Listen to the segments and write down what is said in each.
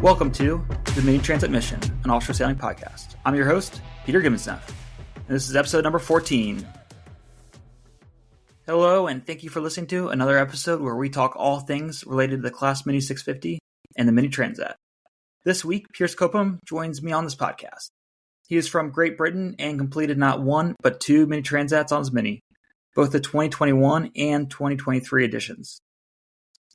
Welcome to the Mini Transat Mission, an offshore sailing podcast. I'm your host, Peter Gibbonsneff, and this is episode number 14. Hello, and thank you for listening to another episode where we talk all things related to the Class Mini 650 and the Mini Transat. This week, Piers Copham joins me on this podcast. He is from Great Britain and completed not one, but two Mini Transats on his Mini, both the 2021 and 2023 editions.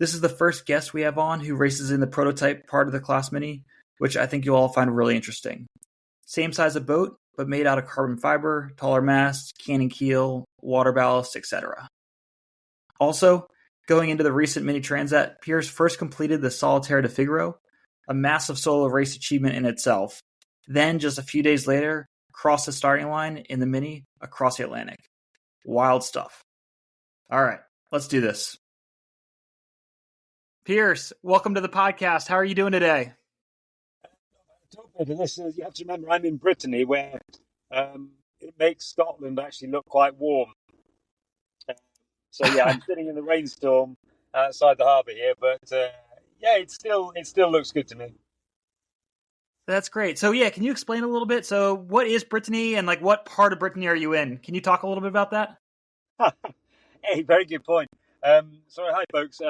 This is the first guest we have on who races in the prototype part of the Class Mini, which I think you'll all find really interesting. Same size of boat, but made out of carbon fiber, taller mast, cannon keel, water ballast, etc. Also, going into the recent Mini Transat, Piers first completed the Solitaire du Figaro, a massive solo race achievement in itself. Then, just a few days later, crossed the starting line in the Mini across the Atlantic. Wild stuff. All right, let's do this. Piers, welcome to the podcast. How are you doing today? Listeners, you have to remember I'm in Brittany, where it makes Scotland actually look quite warm. So yeah, I'm sitting in the rainstorm outside the harbour here, but yeah, it still looks good to me. That's great. So yeah, can you explain a little bit? So what is Brittany, and what part of Brittany are you in? Can you talk a little bit about that? Hey, very good point. Hi folks.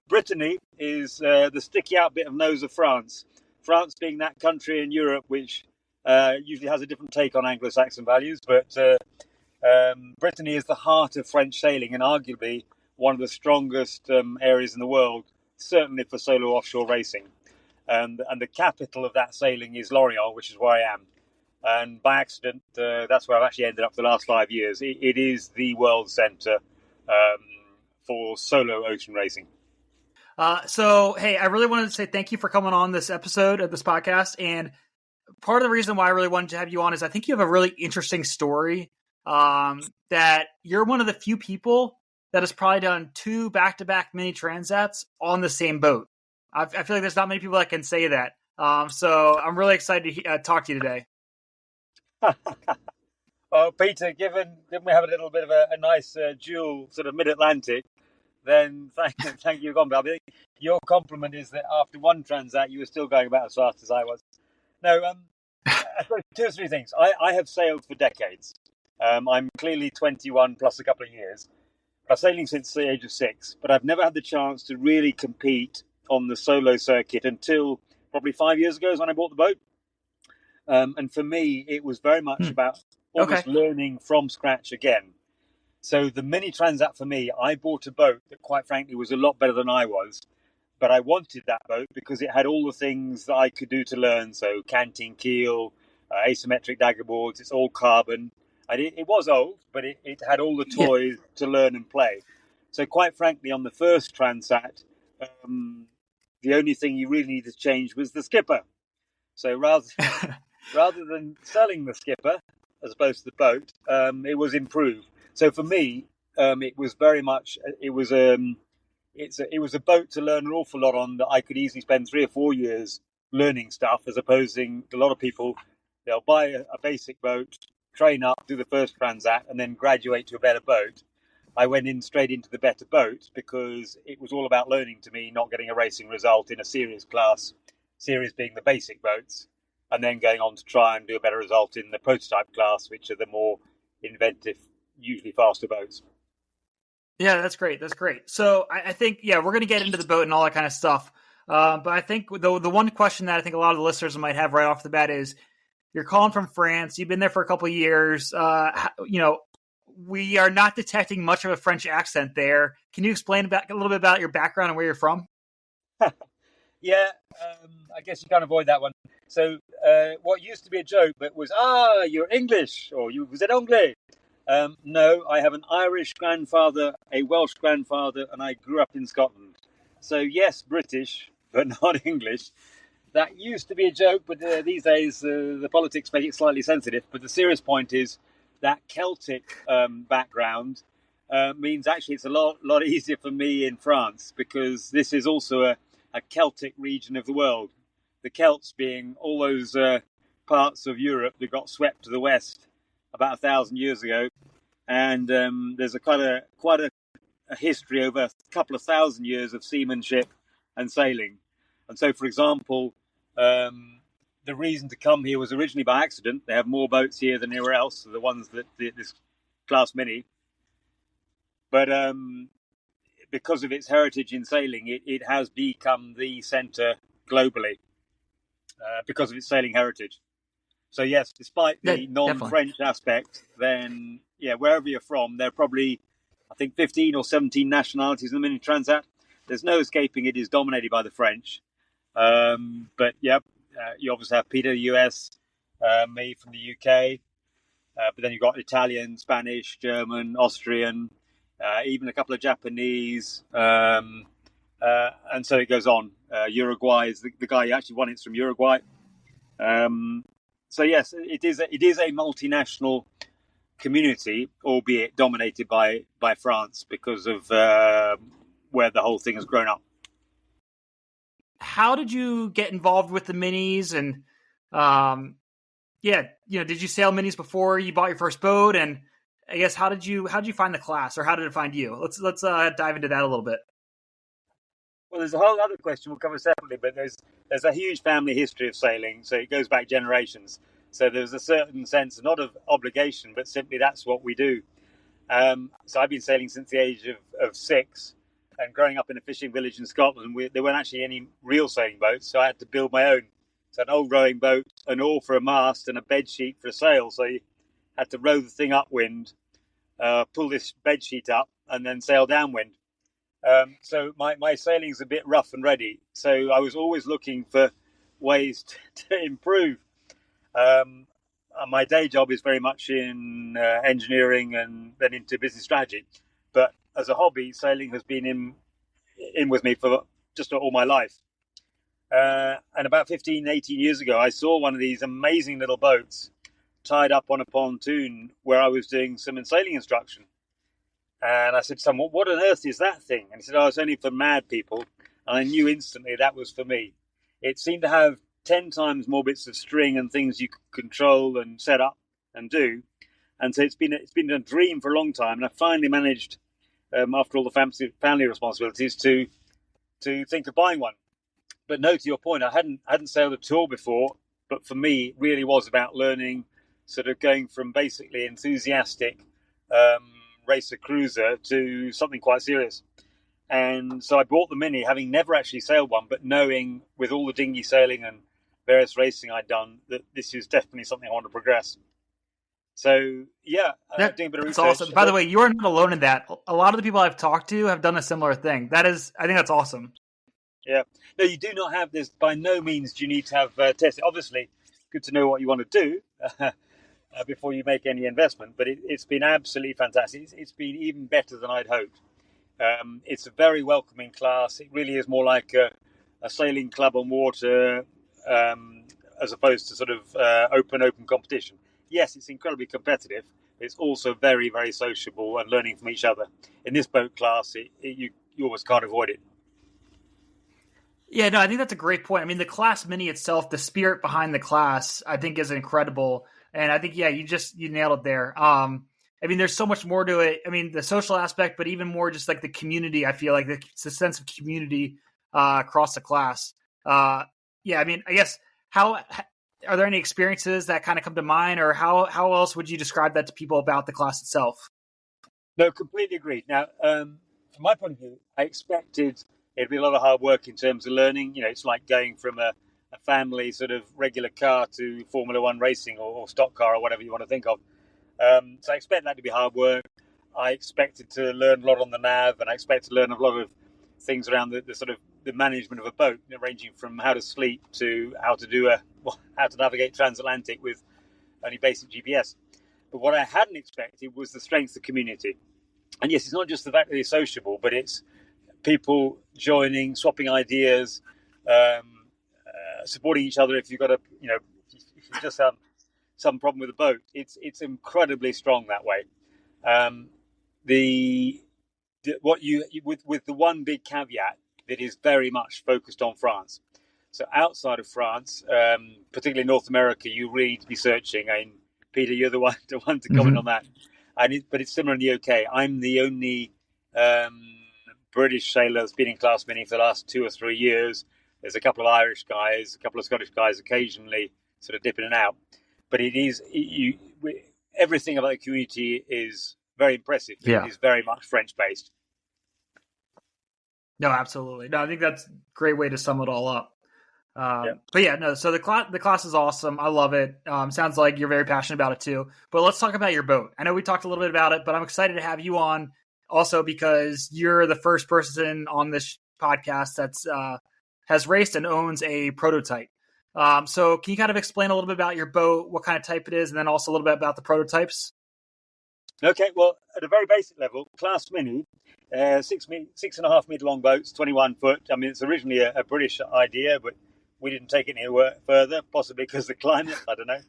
Brittany is the sticky out bit of nose of France. France being that country in Europe which usually has a different take on Anglo-Saxon values, but Brittany is the heart of French sailing and arguably one of the strongest areas in the world, certainly for solo offshore racing. And the capital of that sailing is Lorient, which is where I am. And by accident, that's where I've actually ended up for the last 5 years. It is the world centre for solo ocean racing. Hey, I really wanted to say thank you for coming on this episode of this podcast. And part of the reason why I really wanted to have you on is I think you have a really interesting story, that you're one of the few people that has probably done two back-to-back Mini Transats on the same boat. I feel like there's not many people that can say that. So I'm really excited to talk to you today. Well, Peter, given we have a little bit of a nice dual sort of mid-Atlantic, then thank you, Gombe. I think your compliment is that after one Transat, you were still going about as fast as I was. No, I suppose two or three things. I have sailed for decades. I'm clearly 21 plus a couple of years. I've sailing since the age of 6, but I've never had the chance to really compete on the solo circuit until probably 5 years ago is when I bought the boat. And for me, it was very much about almost learning from scratch again. So the Mini Transat for me, I bought a boat that quite frankly was a lot better than I was. But I wanted that boat because it had all the things that I could do to learn. So canting keel, asymmetric dagger boards, it's all carbon. And it was old, but it had all the toys to learn and play. So quite frankly, on the first Transat, the only thing you really needed to change was the skipper. So rather than selling the skipper as opposed to the boat, it was improved. So for me, it was very much it was a boat to learn an awful lot on, that I could easily spend 3 or 4 years learning stuff, as opposed to a lot of people, they'll buy a basic boat, train up, do the first Transat, and then graduate to a better boat. I went in straight into the better boat because it was all about learning to me, not getting a racing result in a series class, series being the basic boats, and then going on to try and do a better result in the prototype class, which are the more inventive, usually faster boats. Yeah, that's great. That's great. So I think, we're going to get into the boat and all that kind of stuff. But I think the one question that I think a lot of the listeners might have right off the bat is, you're calling from France. You've been there for a couple of years. We are not detecting much of a French accent there. Can you explain a little bit about your background and where you're from? Yeah, I guess you can't avoid that one. So what used to be a joke, but was, you're English, or vous êtes anglais. No, I have an Irish grandfather, a Welsh grandfather, and I grew up in Scotland. So yes, British, but not English. That used to be a joke, but these days the politics make it slightly sensitive. But the serious point is that Celtic background means actually it's a lot easier for me in France, because this is also a Celtic region of the world. The Celts being all those parts of Europe that got swept to the west about 1,000 years ago, and there's quite a history over a couple of thousand years of seamanship and sailing. And so, for example, the reason to come here was originally by accident. They have more boats here than anywhere else, so the ones that this class Mini. But because of its heritage in sailing, it has become the centre globally because of its sailing heritage. So yes, despite the non-French aspect, then wherever you're from, there are probably, I think, 15 or 17 nationalities in the Mini Transat. There's no escaping it is dominated by the French. But you obviously have Peter, US, me from the UK, but then you've got Italian, Spanish, German, Austrian, even a couple of Japanese, and so it goes on. Uruguay is the guy who actually won it's from Uruguay. So yes, it is a multinational community, albeit dominated by France because of where the whole thing has grown up. How did you get involved with the minis? And did you sail minis before you bought your first boat? And I guess how did you find the class, or how did it find you? Let's dive into that a little bit. Well, there's a whole other question we'll cover separately, but there's a huge family history of sailing, so it goes back generations. So there's a certain sense, not of obligation, but simply that's what we do. So I've been sailing since the age of 6, and growing up in a fishing village in Scotland, there weren't actually any real sailing boats, so I had to build my own. So an old rowing boat, an oar for a mast, and a bed sheet for a sail. So you had to row the thing upwind, pull this bed sheet up, and then sail downwind. So my sailing's a bit rough and ready. So I was always looking for ways to improve. My day job is very much in engineering and then into business strategy. But as a hobby, sailing has been in with me for just all my life. And about 15, 18 years ago, I saw one of these amazing little boats tied up on a pontoon where I was doing some sailing instruction. And I said to someone, what on earth is that thing? And he said, it's only for mad people. And I knew instantly that was for me. It seemed to have 10 times more bits of string and things you could control and set up and do. And so it's been a dream for a long time. And I finally managed, after all the family responsibilities, to think of buying one. But no, to your point, I hadn't sailed at all before. But for me, it really was about learning, sort of going from basically enthusiastic racer cruiser to something quite serious. And so I bought the Mini, having never actually sailed one, but knowing with all the dinghy sailing and various racing I'd done that this is definitely something I want to progress. So doing a bit of research. That's awesome. By the way, you are not alone in that. A lot of the people I've talked to have done a similar thing. I think that's awesome. Yeah. No, you do not have this. By no means do you need to have tested. Obviously, good to know what you want to do before you make any investment. But it's been absolutely fantastic. It's been even better than I'd hoped. It's a very welcoming class. It really is more like a sailing club on water as opposed to sort of open competition. Yes, it's incredibly competitive. It's also very, very sociable and learning from each other. In this boat class, you almost can't avoid it. Yeah, no, I think that's a great point. I mean, the class Mini itself, the spirit behind the class, I think is incredible. And I think, you nailed it there. I mean, there's so much more to it. I mean, the social aspect, but even more just like the community. I feel like it's a sense of community across the class. I mean, I guess are there any experiences that kind of come to mind, or how else would you describe that to people about the class itself? No, completely agreed. Now, from my point of view, I expected it'd be a lot of hard work in terms of learning. It's like going from a family sort of regular car to Formula One racing or stock car or whatever you want to think of. So I expect that to be hard work. I expected to learn a lot on the nav, and I expect to learn a lot of things around the sort of the management of a boat, ranging from how to sleep to how to navigate transatlantic with only basic GPS. But what I hadn't expected was the strength of community. And yes, it's not just the fact that it's sociable, but it's people joining, swapping ideas, supporting each other. If you've got if you just have some problem with the boat, it's incredibly strong that way. With the one big caveat that is very much focused on France. So outside of France, particularly North America, you really need to be searching. And Peter, you're the one to comment on that. But it's similar in the UK. I'm the only British sailor that's been in class Mini for the last 2 or 3 years. There's a couple of Irish guys, a couple of Scottish guys occasionally sort of dipping in and out. But everything about the community is very impressive. Yeah. It is very much French-based. No, absolutely. No, I think that's a great way to sum it all up. Yeah. But yeah, no. So the class is awesome. I love it. Sounds like you're very passionate about it too. But let's talk about your boat. I know we talked a little bit about it, but I'm excited to have you on also because you're the first person on this podcast that's has raced and owns a prototype. So can you kind of explain a little bit about your boat, what kind of type it is, and then also a little bit about the prototypes? Okay, well, at a very basic level, Class Mini, 6.5 meter long boats, 21 foot. I mean, it's originally a British idea, but we didn't take it any further, possibly because of the climate. I don't know.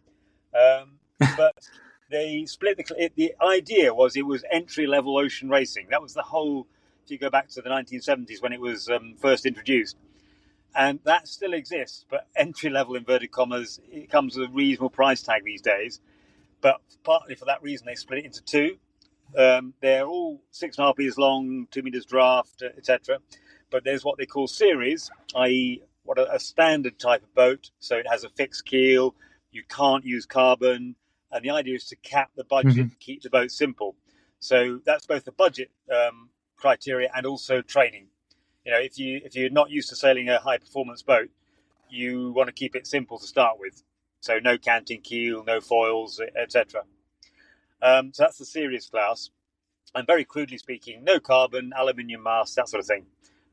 But they split the idea was it was entry level ocean racing. That was the whole. If you go back to the 1970s when it was first introduced, and that still exists, but entry level inverted commas, it comes with a reasonable price tag these days. But partly for that reason, they split it into two. They're all 6.5 meters long, 2 meters draft, etc. But there's what they call series, i.e., what a standard type of boat. So it has a fixed keel. You can't use carbon, and the idea is to cap the budget, keep the boat simple. So that's both the budget criteria and also training. You know, if you're not used to sailing a high performance boat, you want to keep it simple to start with. So no canting keel, no foils, etc. So that's the series class. And very crudely speaking, no carbon, aluminium mast, that sort of thing,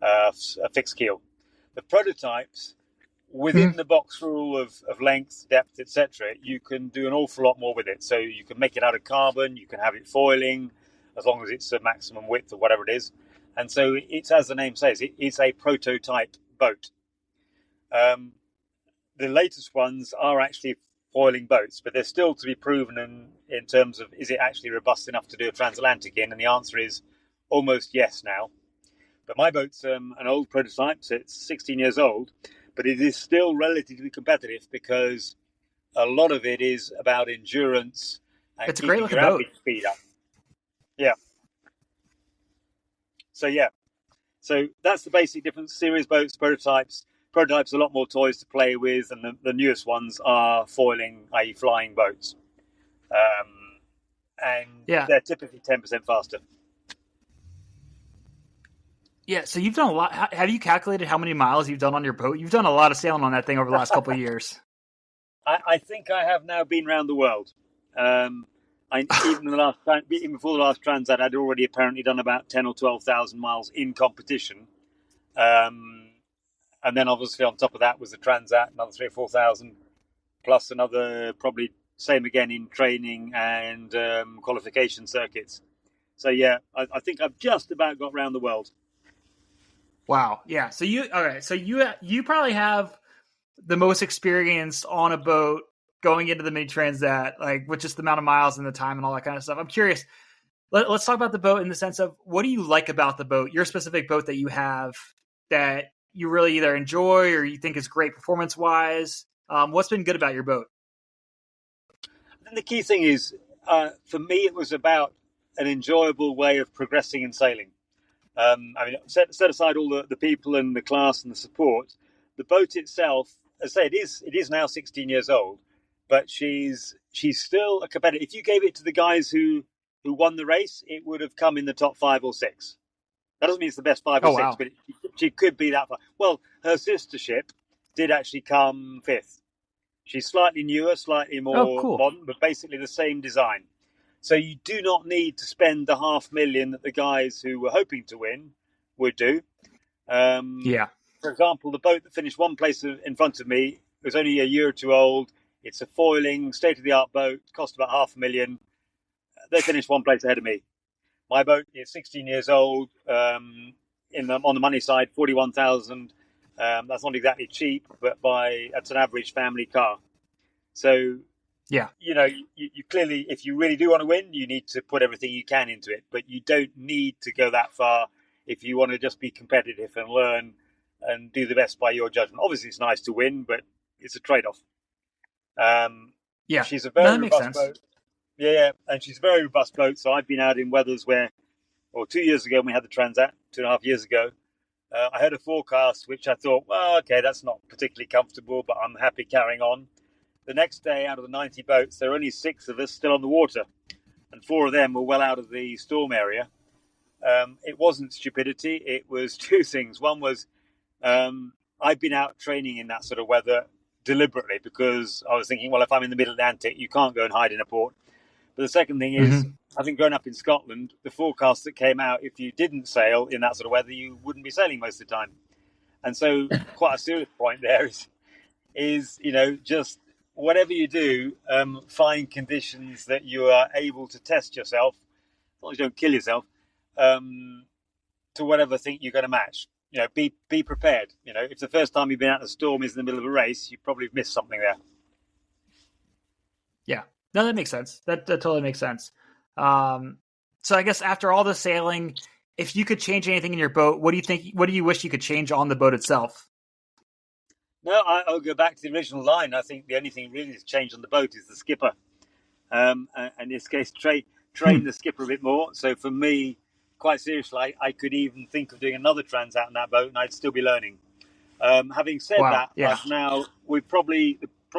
a fixed keel. The prototypes, within the box rule of length, depth, etc., you can do an awful lot more with it. So you can make it out of carbon, you can have it foiling, as long as it's a maximum width or whatever it is. And so it's, as the name says, it's a prototype boat. The latest ones are actually foiling boats, but they're still to be proven in terms of is it actually robust enough to do a transatlantic in? And the answer is almost yes now. But my boat's an old prototype, so it's 16 years old, but it is still relatively competitive because a lot of it is about endurance and it's a great looking your boat. average speed up. Yeah. So that's the basic difference. Series boats, prototypes. Prototypes are a lot more toys to play with, and the newest ones are foiling, i.e. flying boats. And they're typically 10% faster. Yeah, so you've done a lot. Have you calculated how many miles you've done on your boat? You've done a lot of sailing on that thing over the last couple of years. I think I have now been around the world. Even before the last Transat, I'd already apparently done about 10 or 12,000 miles in competition. And then obviously on top of that was the Transat, another 3,000 or 4,000, plus another probably same again in training and qualification circuits. So yeah, I think I've just about got around the world. Wow. Yeah. So you probably have the most experience on a boat going into the Mini Transat, like with just the amount of miles and the time and all that kind of stuff. I'm curious. Let's talk about the boat in the sense of what do you like about the boat, your specific boat that you have that you really either enjoy or you think is great performance wise. What's been good about your boat? I think the key thing is, for me, it was about an enjoyable way of progressing in sailing. I mean, set aside all the people and the class and the support. The boat itself, as I say, it is now 16 years old, but she's still a competitor. If you gave it to the guys who won the race, it would have come in the top 5 or 6. That doesn't mean it's the best 5 or 6, wow. but she could be that far. Well, her sister ship did actually come 5th. She's slightly newer, slightly more modern, but basically the same design. So you do not need to spend the $500,000 that the guys who were hoping to win would do. For example, the boat that finished one place in front of me was only a year or two old. It's a foiling, state-of-the-art boat, cost about $500,000. They finished one place ahead of me. My boat is 16 years old. On the money side, 41,000. That's not exactly cheap, but that's an average family car. So, yeah, you clearly, if you really do want to win, you need to put everything you can into it. But you don't need to go that far if you want to just be competitive and learn and do the best by your judgment. Obviously, it's nice to win, but it's a trade-off. She's a very robust boat. Yeah, and she's a very robust boat. So I've been out in weathers 2 years ago when we had the Transat, 2.5 years ago, I heard a forecast which I thought, well, okay, that's not particularly comfortable, but I'm happy carrying on. The next day, out of the 90 boats, there were only 6 of us still on the water, and 4 of them were well out of the storm area. It wasn't stupidity. It was 2 things. One was I'd been out training in that sort of weather deliberately because I was thinking, well, if I'm in the Middle Atlantic, you can't go and hide in a port. But the second thing is, having grown up in Scotland, the forecast that came out, if you didn't sail in that sort of weather, you wouldn't be sailing most of the time. And so quite a serious point there is just whatever you do, find conditions that you are able to test yourself, as long as you don't kill yourself, to whatever thing you're going to match. Be prepared. If the first time you've been out in a storm is in the middle of a race, you probably missed something there. Yeah. No, that makes sense. That totally makes sense. So I guess after all the sailing, if you could change anything in your boat, what do you wish you could change on the boat itself? No, I'll go back to the original line. I think the only thing really that's changed on the boat is the skipper. And in this case, train the skipper a bit more. So for me, quite seriously, I could even think of doing another transat on that boat, and I'd still be learning. Having said that, we've probably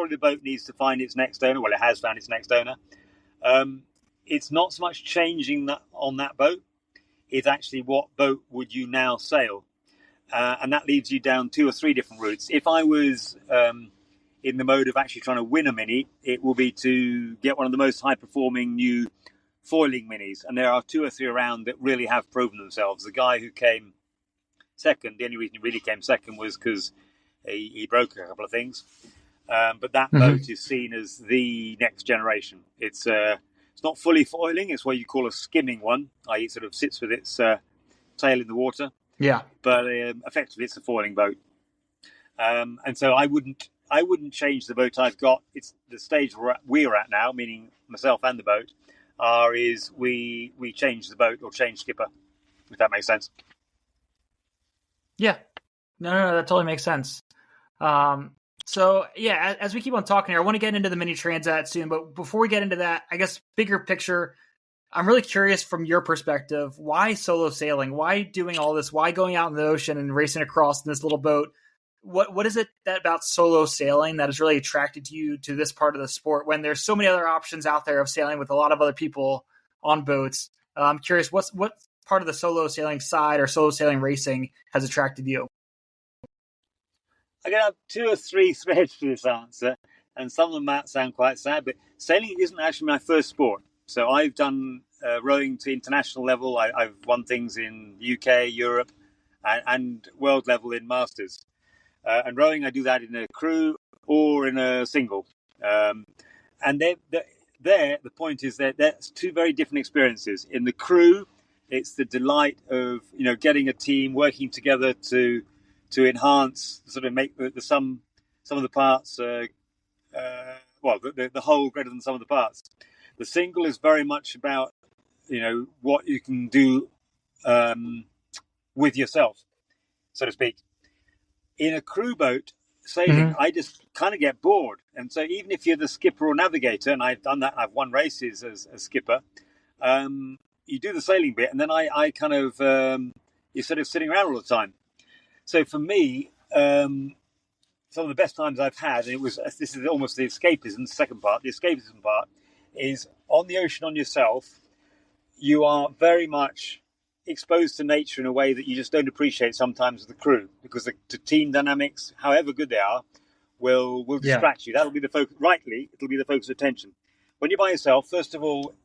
the boat needs to find its next owner. Well, it has found its next owner. It's not so much changing that on that boat. It's actually what boat would you now sail, and that leads you down 2 or 3 different routes. If I was in the mode of actually trying to win a mini, it will be to get one of the most high-performing new foiling minis, and there are 2 or 3 around that really have proven themselves. The guy who came second, the only reason he really came second was because he broke a couple of things. But that boat is seen as the next generation. It's not fully foiling. It's what you call a skimming one, i.e. it sort of sits with its tail in the water. Yeah. But effectively, it's a foiling boat. And so I wouldn't change the boat I've got. It's the stage we're at now, meaning myself and the boat, is we change the boat or change skipper, if that makes sense. Yeah. No, that totally makes sense. So, yeah, as we keep on talking here, I want to get into the Mini Transat soon. But before we get into that, I guess bigger picture, I'm really curious from your perspective, why solo sailing? Why doing all this? Why going out in the ocean and racing across in this little boat? What is it that about solo sailing that has really attracted you to this part of the sport when there's so many other options out there of sailing with a lot of other people on boats? I'm curious, what part of the solo sailing side or solo sailing racing has attracted you? I'm going to have 2 or 3 threads for this answer, and some of them might sound quite sad, but sailing isn't actually my first sport. So I've done rowing to international level. I've won things in the UK, Europe, and world level in Masters. And rowing, I do that in a crew or in a single. And the point is that that's 2 very different experiences. In the crew, it's the delight of getting a team working together to enhance, sort of make the some of the parts, the whole greater than some of the parts. The single is very much about what you can do with yourself, so to speak. In a crew boat sailing, I just kind of get bored, and so even if you're the skipper or navigator, and I've done that, I've won races as a skipper. You do the sailing bit, and then I kind of you're sort of sitting around all the time. So for me, some of the best times I've had, and this is almost the escapism, the second part. The escapism part is on the ocean on yourself. You are very much exposed to nature in a way that you just don't appreciate sometimes with the crew, because the team dynamics, however good they are, will distract you. That'll be the focus. Rightly, it'll be the focus of attention. When you're by yourself, first of all,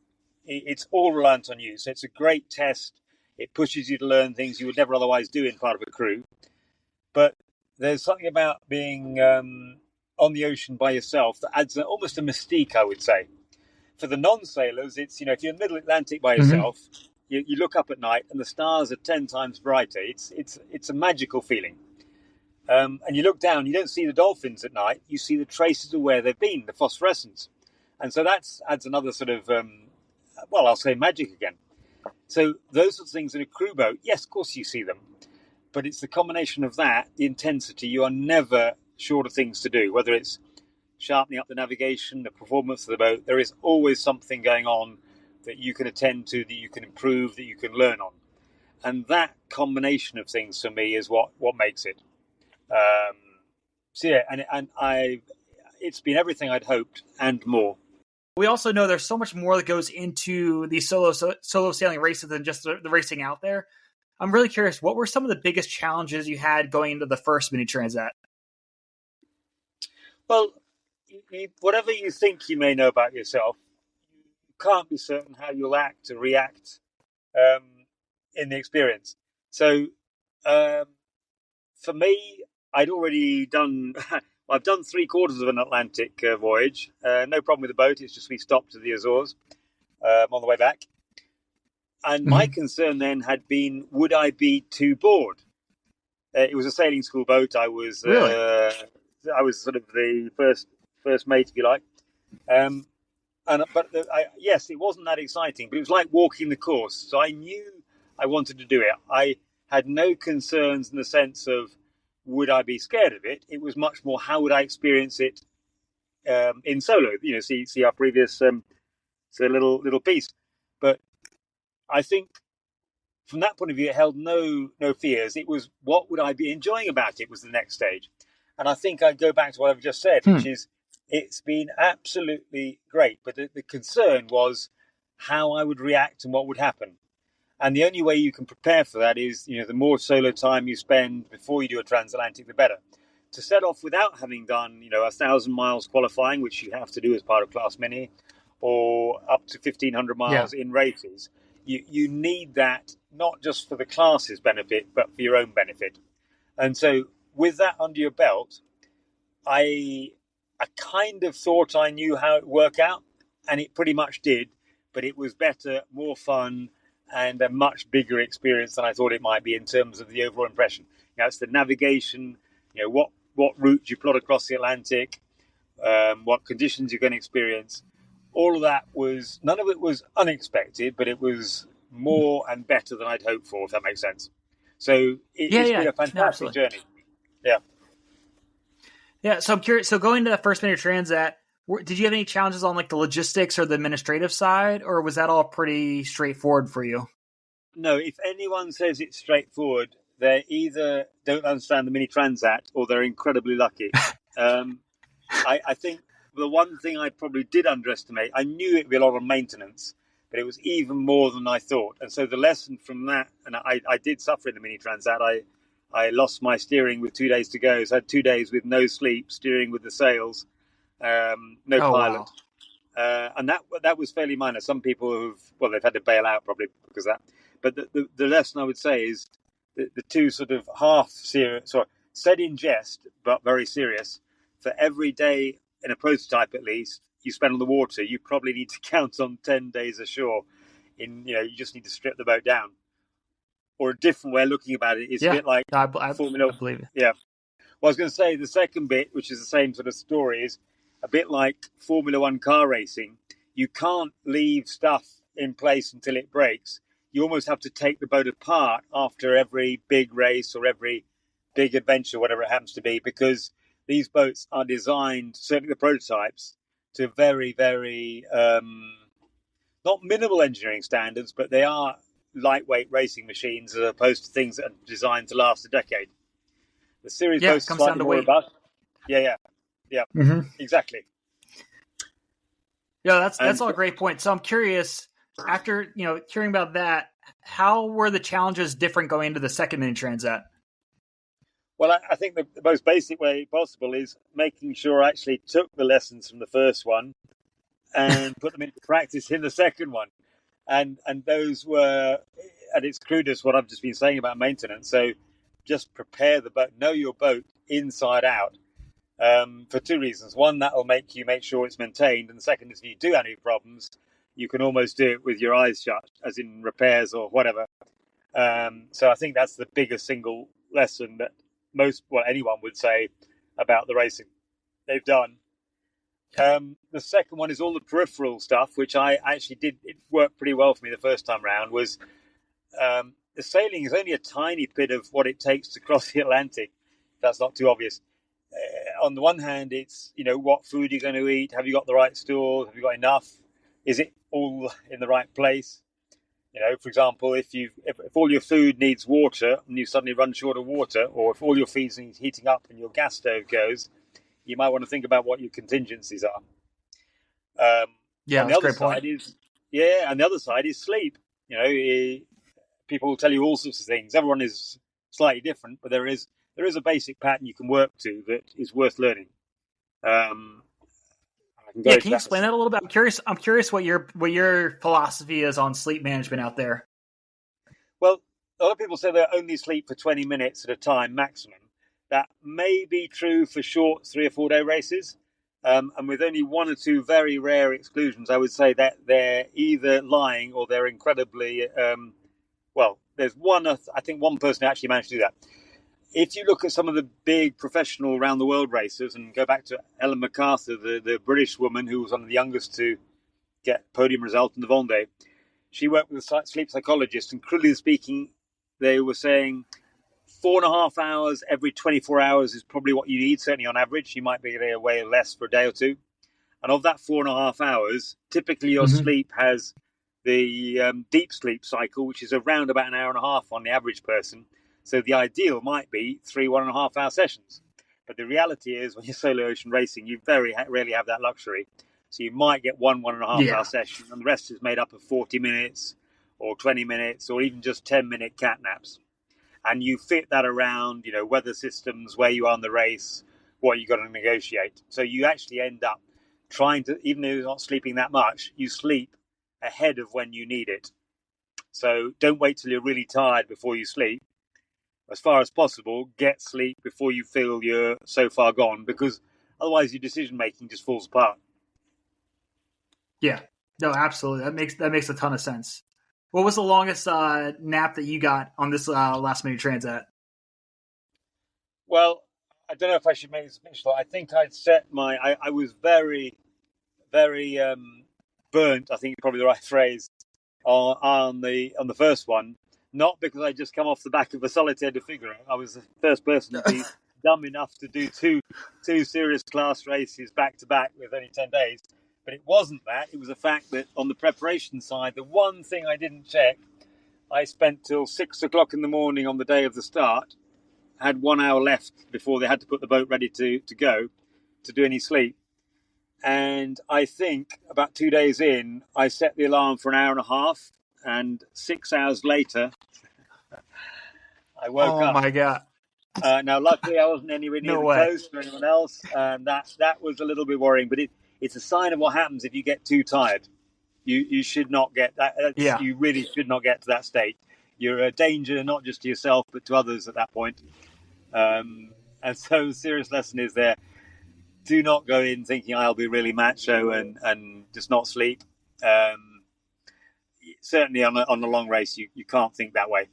it's all reliant on you. So it's a great test. It pushes you to learn things you would never otherwise do in part of a crew. But there's something about being on the ocean by yourself that adds almost a mystique, I would say. For the non-sailors, it's, if you're in the Middle Atlantic by yourself, you look up at night and the stars are 10 times brighter. It's a magical feeling. And you look down, you don't see the dolphins at night. You see the traces of where they've been, the phosphorescence. And so that adds another sort of, I'll say magic again. So those sorts of things in a crew boat, yes, of course you see them. But it's the combination of that, the intensity. You are never short of things to do, whether it's sharpening up the navigation, the performance of the boat. There is always something going on that you can attend to, that you can improve, that you can learn on. And that combination of things for me is what makes it. So yeah, it's been everything I'd hoped and more. We also know there's so much more that goes into these solo sailing races than just the racing out there. I'm really curious, what were some of the biggest challenges you had going into the first Mini Transat? Well, whatever you think you may know about yourself, you can't be certain how you'll act or react in the experience. So for me, I'd already done. I've done 3/4 of an Atlantic voyage. No problem with the boat. It's just we stopped at the Azores on the way back. And my concern then had been, would I be too bored? It was a sailing school boat. I was sort of the first mate, if you like. Yes, it wasn't that exciting, but it was like walking the course. So I knew I wanted to do it. I had no concerns in the sense of would I be scared of it. It was much more how would I experience it in solo. See our previous little piece. But I think from that point of view, it held no fears. It was what would I be enjoying about it was the next stage. And I think I go back to what I've just said, which is it's been absolutely great. But the concern was how I would react and what would happen. And the only way you can prepare for that is, the more solo time you spend before you do a transatlantic, the better. To set off without having done, 1,000 miles qualifying, which you have to do as part of Class Mini, or up to 1,500 miles in races, you need that not just for the class's benefit, but for your own benefit. And so with that under your belt, I kind of thought I knew how it would work out, and it pretty much did, but it was better, more fun, and a much bigger experience than I thought it might be in terms of the overall impression. It's the navigation, what route you plot across the Atlantic, what conditions you're going to experience. All of that none of it was unexpected, but it was more and better than I'd hoped for, if that makes sense. So it's been a fantastic journey. Yeah. Yeah, so I'm curious. So going to that first Mini Transat, did you have any challenges on like the logistics or the administrative side, or was that all pretty straightforward for you? No, if anyone says it's straightforward, they either don't understand the Mini Transat or they're incredibly lucky. I think the one thing I probably did underestimate, I knew it'd be a lot of maintenance, but it was even more than I thought. And so the lesson from that, and I did suffer in the Mini Transat. I lost my steering with 2 days to go. So I had 2 days with no sleep, steering with the sails, no pilot. Wow. And that was fairly minor. Some people they've had to bail out probably because of that. But the lesson I would say is the two sort of half serious, said in jest, but very serious. For every day in a prototype, at least, you spend on the water, you probably need to count on 10 days ashore. You just need to strip the boat down. Or a different way of looking about it is a bit like Formula. I believe it. Yeah. Well, I was going to say the second bit, which is the same sort of story, is a bit like Formula One car racing. You can't leave stuff in place until it breaks. You almost have to take the boat apart after every big race or every big adventure, whatever it happens to be, because these boats are designed, certainly the prototypes, to very, very, not minimal engineering standards, but they are lightweight racing machines as opposed to things that are designed to last a decade. The series boats are slightly more robust. Yeah. Exactly. Yeah, that's all a great point. So I'm curious, after hearing about that, how were the challenges different going into the second Mini Transat? Well, I think the most basic way possible is making sure I actually took the lessons from the first one and put them into practice in the second one. And those were, at its crudest, what I've just been saying about maintenance. So just prepare the boat, know your boat inside out, for two reasons. One, that'll make sure it's maintained. And the second is if you do have any problems, you can almost do it with your eyes shut, as in repairs or whatever. So I think that's the biggest single lesson that anyone would say about the racing they've done. The second one is all the peripheral stuff, which I actually did. It worked pretty well for me the first time round. Was the sailing is only a tiny bit of what it takes to cross the Atlantic. That's not too obvious. On the one hand, it's what food you're going to eat. Have you got the right stores? Have you got enough? Is it all in the right place? For example, if all your food needs water and you suddenly run short of water, or if all your food needs heating up and your gas stove goes, you might want to think about what your contingencies are. Yeah, On the that's a other great point. side is and the other side is sleep. People will tell you all sorts of things. Everyone is slightly different, but there is a basic pattern you can work to that is worth learning. I can go Yeah, into can you that. explain that a little bit? I'm curious what your philosophy is on sleep management out there. Well, a lot of people say they only sleep for 20 minutes at a time maximum. That may be true for short 3 or 4 day races. And with only one or two very rare exclusions, I would say that they're either lying or they're incredibly there's one. I think one person actually managed to do that. If you look at some of the big professional around the world racers and go back to Ellen MacArthur, the British woman who was one of the youngest to get podium result in the Vendée, she worked with a sleep psychologist, and crudely speaking, they were saying 4.5 hours every 24 hours is probably what you need, certainly on average. You might be getting away less for a day or two. And of that 4.5 hours, typically your sleep has the deep sleep cycle, which is around about an hour and a half on the average person. So the ideal might be 3 1.5 hour sessions. But the reality is, when you're solo ocean racing, you very rarely have that luxury. So you might get 1.5 hour session, and the rest is made up of 40 minutes or 20 minutes or even just 10-minute cat naps. And you fit that around, weather systems, where you are in the race, what you got to negotiate. So you actually end up trying to, even though you're not sleeping that much, you sleep ahead of when you need it. So don't wait till you're really tired before you sleep. As far as possible, get sleep before you feel you're so far gone, because otherwise your decision making just falls apart. Yeah, no, absolutely. That makes a ton of sense. What was the longest nap that you got on this last Mini Transat? Well, I don't know if I should make this official. I think I'd set I was very, very burnt, I think is probably the right phrase, on the first one. Not because I just come off the back of a Solitaire du Figaro. I was the first person to be dumb enough to do two serious class races back to back with only 10 days. But it wasn't that. It was the fact that on the preparation side, the one thing I didn't check, I spent till 6 o'clock in the morning on the day of the start, had 1 hour left before they had to put the boat ready to go to do any sleep. And I think about 2 days in, I set the alarm for an hour and a half, and 6 hours later, I woke up. Oh my god! Now, luckily, I wasn't anywhere near the coast or anyone else, and that was a little bit worrying. But it's a sign of what happens if you get too tired. You should not get that. You really should not get to that state. You're a danger not just to yourself but to others at that point. And so the serious lesson is there. Do not go in thinking I'll be really macho and just not sleep. Certainly on a long race, you can't think that way.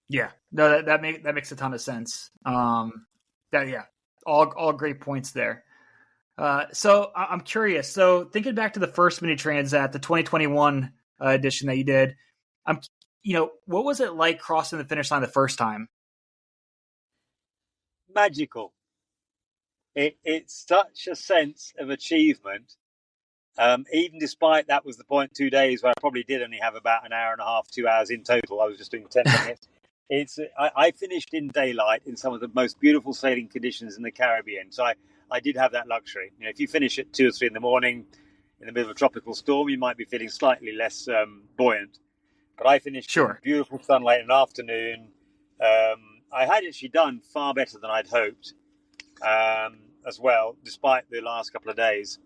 Yeah, no, that makes a ton of sense. All great points there. So I'm curious. So thinking back to the first Mini Transat, the 2021 edition that you did, what was it like crossing the finish line the first time? Magical. It's such a sense of achievement. Even despite that was the 2 days where I probably did only have about an hour and a half, 2 hours in total. I was just doing 10 minutes. I finished in daylight in some of the most beautiful sailing conditions in the Caribbean. So I did have that luxury. If you finish at 2 or 3 in the morning in the middle of a tropical storm, you might be feeling slightly less buoyant. But I finished in beautiful sunlight in the afternoon. I had actually done far better than I'd hoped as well, despite the last couple of days.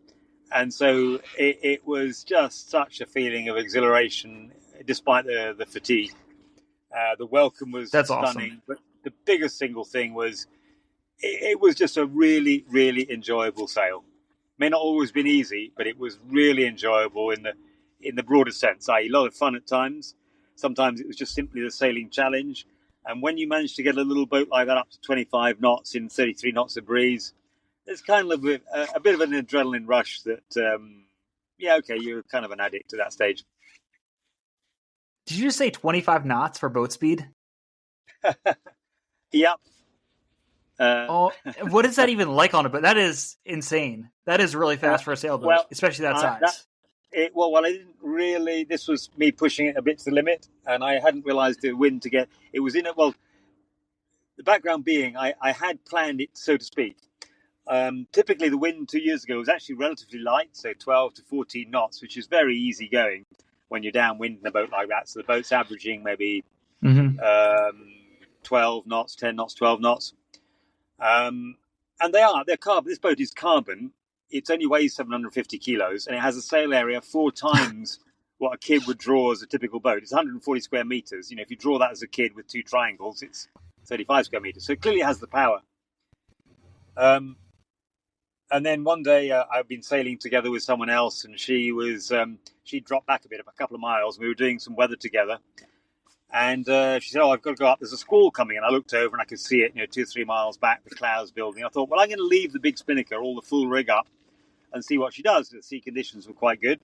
And so it was just such a feeling of exhilaration, despite the fatigue. The welcome was stunning, awesome. But the biggest single thing was it was just a really, really enjoyable sail. May not always been easy, but it was really enjoyable in the broadest sense. A lot of fun at times. Sometimes it was just simply the sailing challenge. And when you manage to get a little boat like that up to 25 knots in 33 knots of breeze, there's kind of a bit of an adrenaline rush that, you're kind of an addict to that stage. Did you just say 25 knots for boat speed? Yep. What is that even like on it? But that is insane. That is really fast for a sailboat, especially that size. Well, I didn't really. This was me pushing it a bit to the limit, and I hadn't realised the wind to get. It was in it. Well, the background being, I had planned it, so to speak. Typically, the wind 2 years ago was actually relatively light, so 12 to 14 knots, which is very easy going when you're downwind in a boat like that. So the boat's averaging maybe 12 knots, 10 knots, 12 knots. And they're carbon. This boat is carbon. It only weighs 750 kilos, and it has a sail area 4 times what a kid would draw as a typical boat. It's 140 square meters. If you draw that as a kid with 2 triangles, it's 35 square meters. So it clearly has the power. And then one day I've been sailing together with someone else, and she dropped back a couple of miles. We were doing some weather together. And she said, I've got to go up. There's a squall coming. And I looked over and I could see it, 2 or 3 miles back, the clouds building. I thought, well, I'm going to leave the big spinnaker, all the full rig up, and see what she does. The sea conditions were quite good,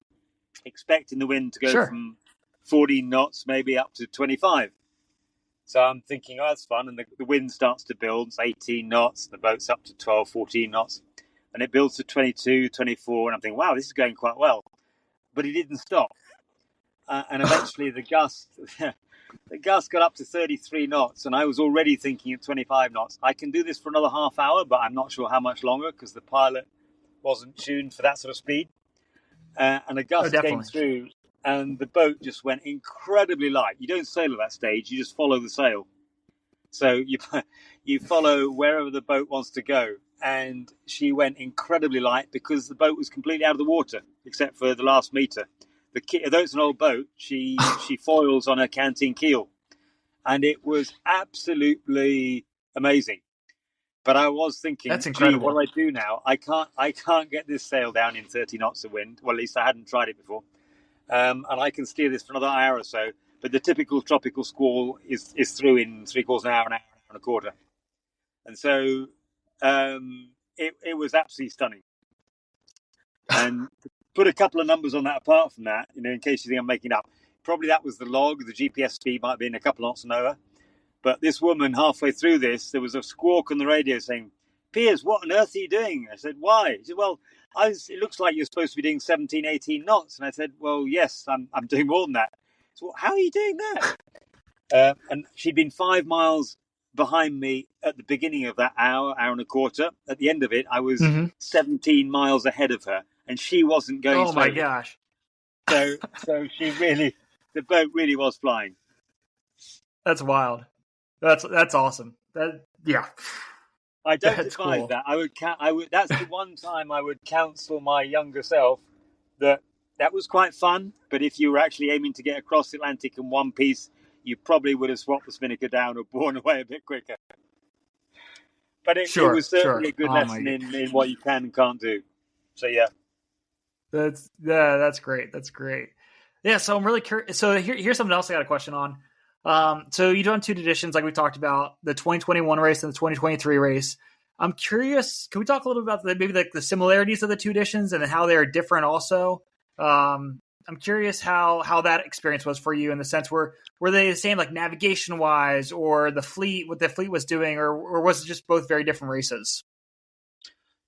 expecting the wind to go from 14 knots maybe up to 25. So I'm thinking, that's fun. And the wind starts to build. It's 18 knots. The boat's up to 12, 14 knots. And it builds to 22, 24. And I'm thinking, wow, this is going quite well. But it didn't stop. And eventually the gust got up to 33 knots. And I was already thinking at 25 knots, I can do this for another half hour, but I'm not sure how much longer because the pilot wasn't tuned for that sort of speed. And a gust came through. And the boat just went incredibly light. You don't sail at that stage. You just follow the sail. So you follow wherever the boat wants to go. And she went incredibly light because the boat was completely out of the water, except for the last meter. Though it's an old boat, she foils on her canting keel. And it was absolutely amazing. But I was thinking, that's incredible. What do I do now? I can't get this sail down in 30 knots of wind. Well, at least I hadn't tried it before. And I can steer this for another hour or so. But the typical tropical squall is through in 3/4 an hour and a quarter. And so it was absolutely stunning. And to put a couple of numbers on that apart from that, in case you think I'm making up, probably that was the log. The GPS speed might have been a couple of knots an hour. But this woman, halfway through this, there was a squawk on the radio saying, Piers, what on earth are you doing? I said, why? She said, well, it looks like you're supposed to be doing 17, 18 knots. And I said, well, yes, I'm doing more than that. So, well, how are you doing that? And she'd been 5 miles behind me at the beginning of that hour and a quarter. At the end of it, I was 17 miles ahead of her, and she wasn't going slowly. My gosh. So the boat really was flying. That's wild. That's awesome. I don't advise that. I would. That's the one time I would counsel my younger self that was quite fun. But if you were actually aiming to get across the Atlantic in one piece, you probably would have swapped the spinnaker down or borne away a bit quicker. But it was certainly a good lesson in what you can and can't do. So yeah. That's great. That's great. Yeah. So I'm really curious. So here's something else I got a question on. So you've done 2 editions, like we talked about, the 2021 race and the 2023 race. I'm curious, can we talk a little bit about maybe the similarities of the 2 editions and how they're different also? I'm curious how that experience was for you in the sense were they the same, like navigation wise, or what the fleet was doing, or was it just both very different races?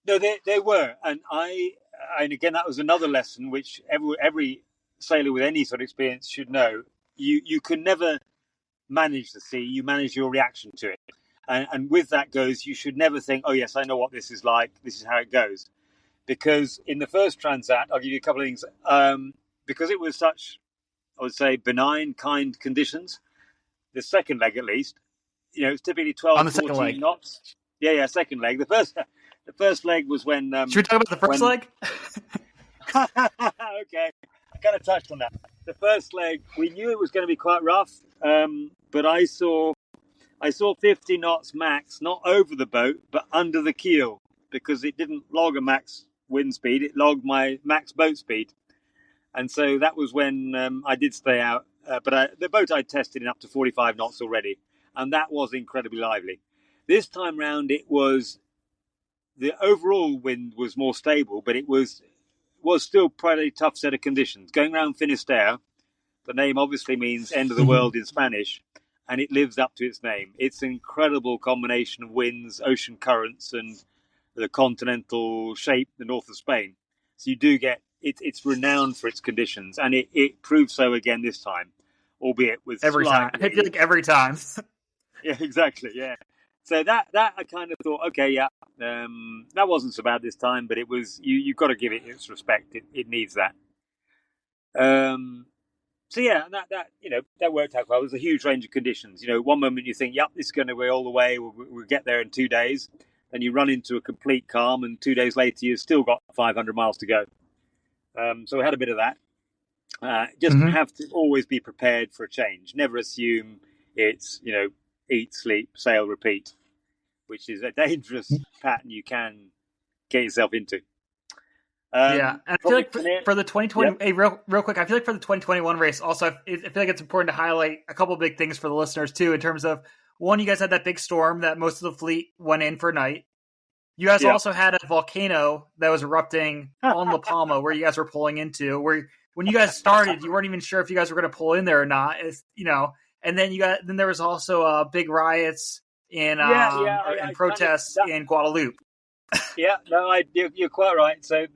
No, they were. And again, that was another lesson which every sailor with any sort of experience should know. You can never manage the sea, you manage your reaction to it. And with that goes, you should never think, oh yes, I know what this is like, this is how it goes. Because in the first Transat, I'll give you a couple of things, because it was such, I would say, benign, kind conditions, the second leg at least, it's typically 12, 14 knots. Yeah, second leg. The first leg was when... Should we talk about the first leg? Okay, I kind of touched on that. The first leg, we knew it was going to be quite rough, but I saw 50 knots max, not over the boat, but under the keel, because it didn't log a max wind speed, it logged my max boat speed. And so that was when I did stay out. But the boat I'd tested in up to 45 knots already, and that was incredibly lively. This time round, the overall wind was more stable, but it was still pretty tough set of conditions. Going around Finisterre, the name obviously means end of the world in Spanish, and it lives up to its name. It's an incredible combination of winds, ocean currents, and the continental shape, the north of Spain. So you do get it's renowned for its conditions, and it proved so again this time, albeit with every time. I feel like every time. Yeah, exactly. Yeah. So that I kind of thought, okay, yeah, that wasn't so bad this time, but it was you've got to give it its respect. It needs that. So yeah, and that worked out well. There's a huge range of conditions. One moment you think, yep, this is going to go all the way. We'll get there in 2 days. Then you run into a complete calm, and 2 days later you've still got 500 miles to go. So we had a bit of that. Just have to always be prepared for a change. Never assume it's eat, sleep, sail, repeat, which is a dangerous pattern you can get yourself into. Yeah, and I feel like for the 2020, Yep. hey, real quick, I feel like for the 2021 race, also, I feel like it's important to highlight a couple of big things for the listeners too, in terms of one, you guys had that big storm that most of the fleet went in for a night. You guys also had a volcano that was erupting on La Palma, where you guys were pulling into. Where when you guys started, you weren't even sure if you guys were going to pull in there or not. And then then there was also big riots and protests in Guadeloupe. Yeah, no, you're quite right. So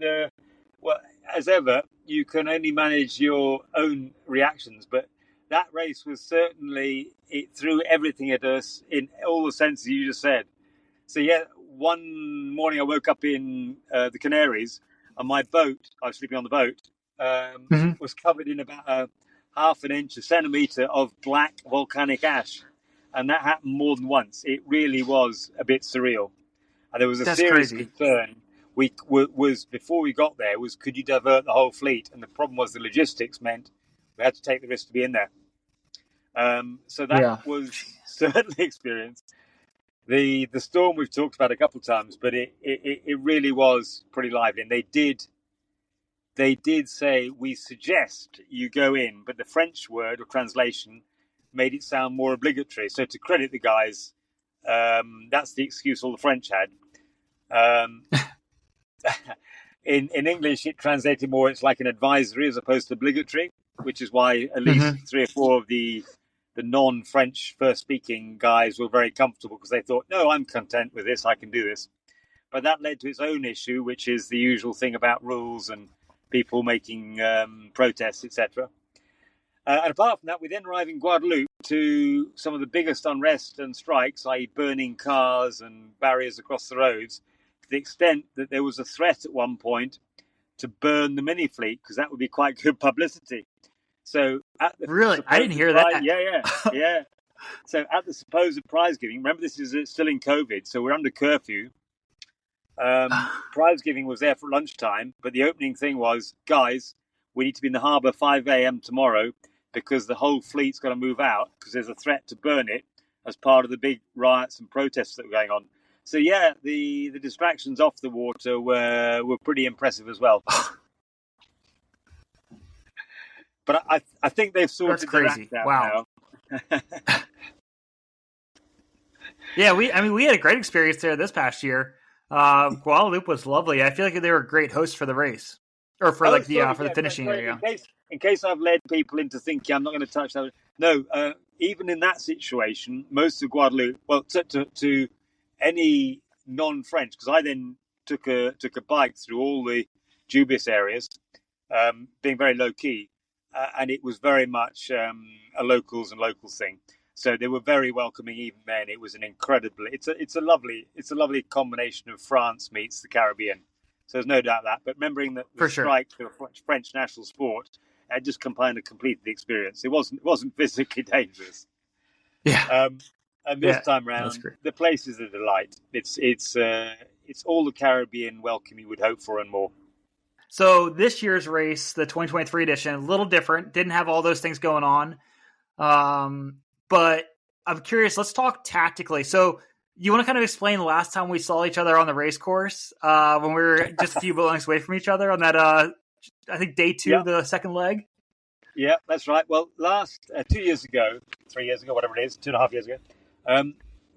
as ever, you can only manage your own reactions, but that race was certainly, it threw everything at us in all the senses you just said. So yeah, one morning I woke up in the Canaries, and my boat, I was sleeping on the boat, was covered in about a centimetre of black volcanic ash, and that happened more than once. It really was a bit surreal. And there was a serious concern. Was before we got there was, could you divert the whole fleet? And the problem was the logistics meant we had to take the risk to be in there. So that was certainly experienced. The storm we've talked about a couple of times, but it really was pretty lively. And they did say, we suggest you go in, but the French word or translation made it sound more obligatory. So to credit the guys, that's the excuse all the French had. In English, it translated more, it's like an advisory as opposed to obligatory, which is why at least 3 or 4 of the non-French first-speaking guys were very comfortable, because they thought, no, I'm content with this, I can do this. But that led to its own issue, which is the usual thing about rules and people making protests, etc. And apart from that, we then arrive in Guadeloupe to some of the biggest unrest and strikes, i.e. burning cars and barriers across the roads, to the extent that there was a threat at one point to burn the mini fleet, because that would be quite good publicity. So really, I didn't hear that. Yeah. So at the supposed prize giving, remember this is still in COVID, so we're under curfew. Prize giving was there for lunchtime, but the opening thing was, guys, we need to be in the harbour 5 a.m. tomorrow, because the whole fleet's got to move out because there's a threat to burn it as part of the big riots and protests that were going on. So yeah, the distractions off the water were pretty impressive as well. But I think they've sorted their act out now. Yeah, we had a great experience there this past year. Guadeloupe was lovely. I feel like they were a great host for the race, or for the finishing area. In case I've led people into thinking I'm not going to touch that. No, even in that situation, most of Guadeloupe, well, to any non-French, because I then took a bike through all the dubious areas, being very low key, and it was very much a locals thing. So they were very welcoming even then. It was an incredible. It's a lovely combination of France meets the Caribbean. So there's no doubt that. But remembering that the strike to a French national sport, it just kind of completed the experience. It wasn't physically dangerous. Yeah. And this time round, the place is a delight. It's all the Caribbean welcome you would hope for and more. So this year's race, the 2023 edition, a little different. Didn't have all those things going on. But I'm curious, let's talk tactically. So you want to kind of explain the last time we saw each other on the race course, when we were just a few buildings away from each other on that, I think day 2, the second leg? Yeah, that's right. Well, 3 years ago, whatever it is, 2.5 years ago,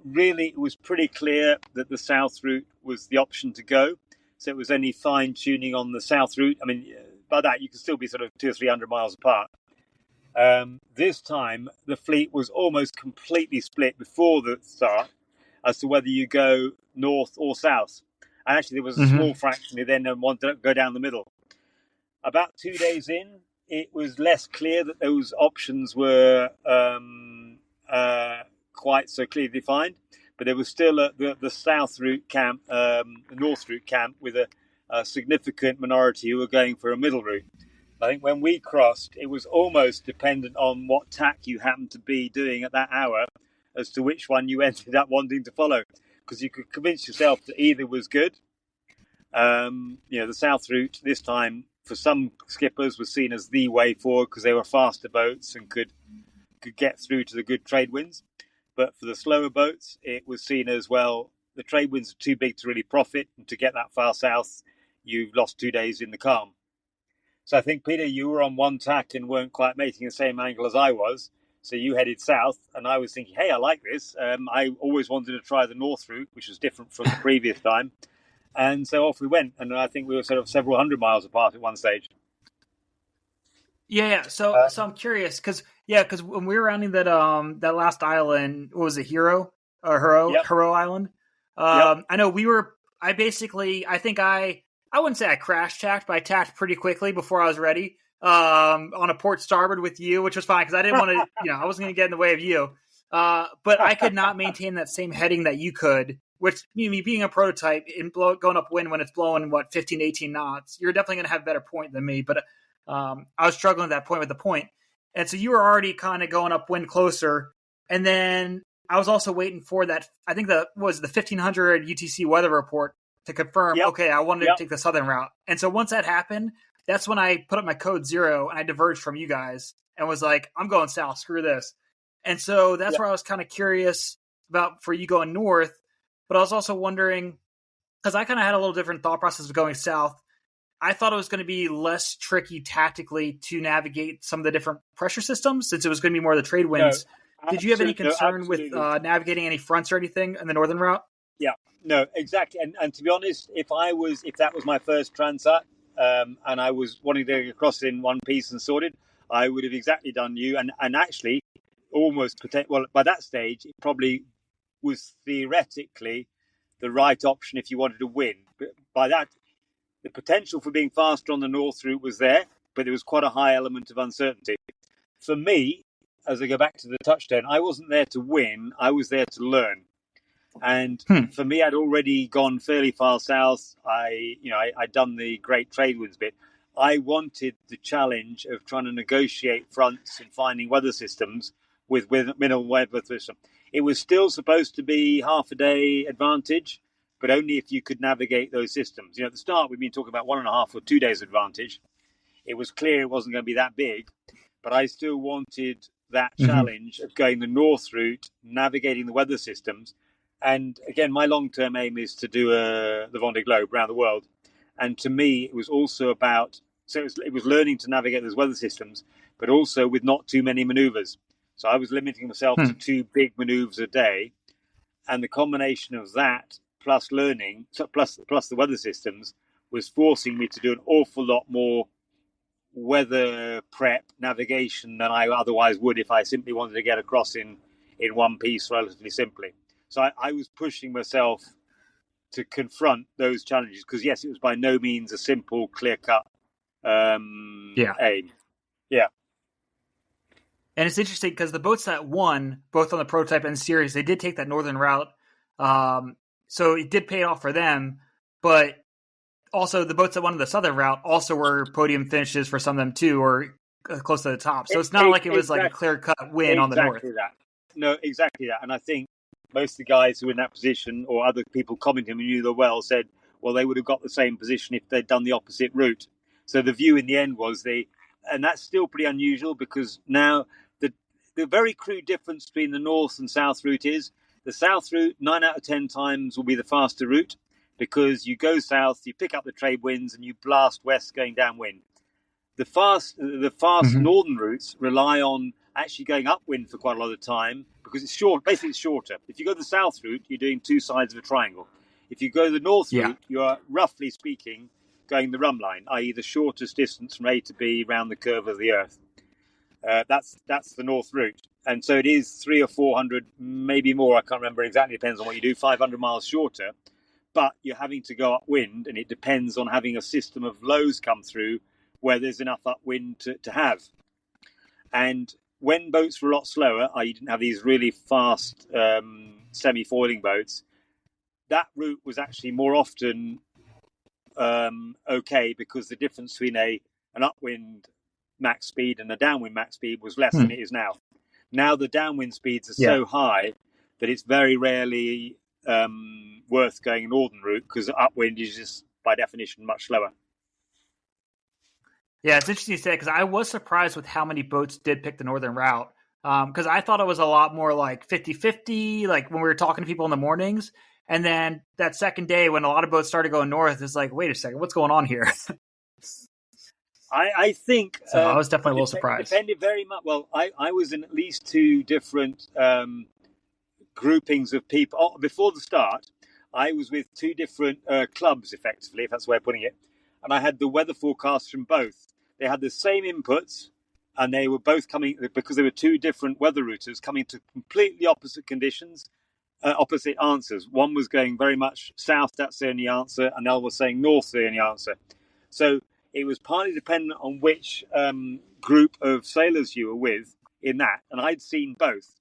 really it was pretty clear that the south route was the option to go. So it was any fine tuning on the south route. I mean, by that you can still be sort of 200 or 300 miles apart. This time, the fleet was almost completely split before the start as to whether you go north or south. And actually, there was a small fraction who then wanted to go down the middle. About 2 days in, it was less clear that those options were quite so clearly defined. But there was still the south route camp, the north route camp, with a significant minority who were going for a middle route. I think when we crossed, it was almost dependent on what tack you happened to be doing at that hour as to which one you ended up wanting to follow, because you could convince yourself that either was good. The south route this time for some skippers was seen as the way forward because they were faster boats and could get through to the good trade winds. But for the slower boats, it was seen as, well, the trade winds are too big to really profit, and to get that far south, you've lost 2 days in the calm. So I think, Peter, you were on one tack and weren't quite making the same angle as I was. So you headed south, and I was thinking, hey, I like this. I always wanted to try the north route, which was different from the previous time. And so off we went. And I think we were sort of several hundred miles apart at one stage. Yeah. So I'm curious because when we were rounding that last island, what was it, Hero Island? Yep. I know we were. I wouldn't say I crash tacked, but I tacked pretty quickly before I was ready. On a port starboard with you, which was fine because I didn't want to. I wasn't going to get in the way of you. But I could not maintain that same heading that you could. Which, me being a prototype and going upwind when it's blowing 15, 18 knots, you're definitely going to have a better point than me. But I was struggling at that point with the point. And so you were already kind of going upwind closer. And then I was also waiting for that. I think that was the 1500 UTC weather report to confirm, okay, I wanted to take the southern route. And so once that happened, that's when I put up my code 0 and I diverged from you guys and was like, I'm going south, screw this. And so that's where I was kind of curious about for you going north. But I was also wondering, because I kind of had a little different thought process of going south. I thought it was going to be less tricky tactically to navigate some of the different pressure systems since it was going to be more of the trade winds. No, did you have any concern with navigating any fronts or anything in the northern route? Yeah, no, exactly. And to be honest, if that was my first Transat and I was wanting to get across in one piece and sorted, I would have exactly done you. And actually, by that stage, it probably was theoretically the right option if you wanted to win. But by that, the potential for being faster on the north route was there, but there was quite a high element of uncertainty. For me, as I go back to the touchdown, I wasn't there to win, I was there to learn. And for me, I'd already gone fairly far south. I'd done the great trade winds bit. I wanted the challenge of trying to negotiate fronts and finding weather systems with minimal weather system. It was still supposed to be half a day advantage, but only if you could navigate those systems. At the start, we've been talking about 1.5 or 2 days advantage. It was clear it wasn't going to be that big, but I still wanted that challenge of going the north route, navigating the weather systems. And again, my long-term aim is to do the Vendée Globe around the world. And to me, it was also about, it was learning to navigate those weather systems, but also with not too many maneuvers. So I was limiting myself to 2 big maneuvers a day. And the combination of that plus learning, plus the weather systems, was forcing me to do an awful lot more weather prep navigation than I otherwise would if I simply wanted to get across in one piece relatively simply. So I was pushing myself to confront those challenges because, yes, it was by no means a simple, clear-cut aim. Yeah. And it's interesting because the boats that won, both on the prototype and series, they did take that northern route. So it did pay off for them. But also the boats that won the southern route also were podium finishes for some of them too, or close to the top. So it's not like it was like a clear-cut win on the north. No, exactly that. And I think most of the guys who were in that position or other people commenting who knew them well said, well, they would have got the same position if they'd done the opposite route. So the view in the end was and that's still pretty unusual because now the very crude difference between the north and south route is the south route 9 out of 10 times will be the faster route because you go south, you pick up the trade winds and you blast west going downwind. The fast northern routes rely on actually going upwind for quite a lot of time because it's short. Basically, it's shorter. If you go the south route, you're doing 2 sides of a triangle. If you go the north route, you are, roughly speaking, going the rhumb line, i.e. the shortest distance from A to B around the curve of the Earth. That's the north route. And so it is 300 or 400, maybe more, I can't remember exactly, depends on what you do, 500 miles shorter. But you're having to go upwind, and it depends on having a system of lows come through where there's enough upwind to have. And when boats were a lot slower, you didn't have these really fast semi-foiling boats, that route was actually more often okay, because the difference between an upwind max speed and a downwind max speed was less than it is now. Now the downwind speeds are so high that it's very rarely worth going a northern route, because upwind is just by definition much slower. Yeah, it's interesting to say, because I was surprised with how many boats did pick the northern route, because I thought it was a lot more like 50-50, like when we were talking to people in the mornings. And then that second day when a lot of boats started going north, it's like, wait a second, what's going on here? I think... So I was definitely a little surprised. It depended very much. Well, I was in at least two different groupings of people. Oh, before the start, I was with two different clubs, effectively, if that's the way of putting it. And I had the weather forecast from both. They had the same inputs, and they were both coming, because there were two different weather routers coming to completely opposite conditions, opposite answers. One was going very much south, that's the only answer, and the other was saying north, the only answer. So it was partly dependent on which group of sailors you were with in that, and I'd seen both.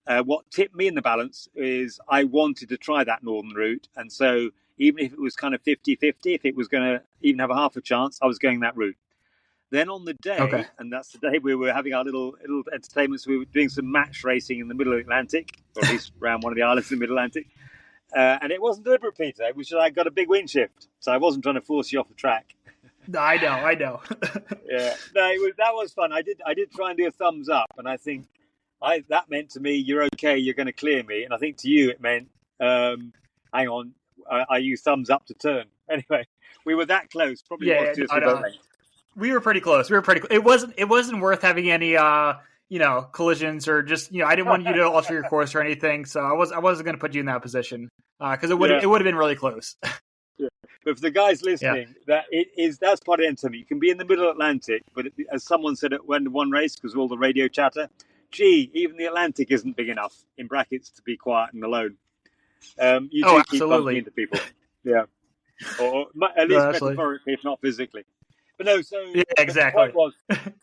What tipped me in the balance is I wanted to try that northern route, and so even if it was kind of 50-50, if it was going to even have a half a chance, I was going that route. Then on the day, and that's the day we were having our little entertainments, we were doing some match racing in the middle Atlantic, or at least around one of the islands in the middle Atlantic. And it wasn't deliberate, Peter. It was just I got a big wind shift, so I wasn't trying to force you off the track. No, I know. Yeah, no, that was fun. I did try and do a thumbs up, and I think that meant to me, you're okay, you're going to clear me. And I think to you, it meant, hang on, are you thumbs up to turn? Anyway, we were that close. Probably was 2 or 3 boat lengths. We were pretty close. It wasn't worth having any collisions, or just, I didn't want you to alter your course or anything. So I wasn't going to put you in that position, because it would have been really close. Yeah. But for the guys listening, that's part of the entertainment. You can be in the middle Atlantic, but as someone said at one race, because of all the radio chatter, even the Atlantic isn't big enough, in brackets, to be quiet and alone. You do keep bumping into people. Yeah. Or at least metaphorically, if not physically. But no, so exactly. The point was,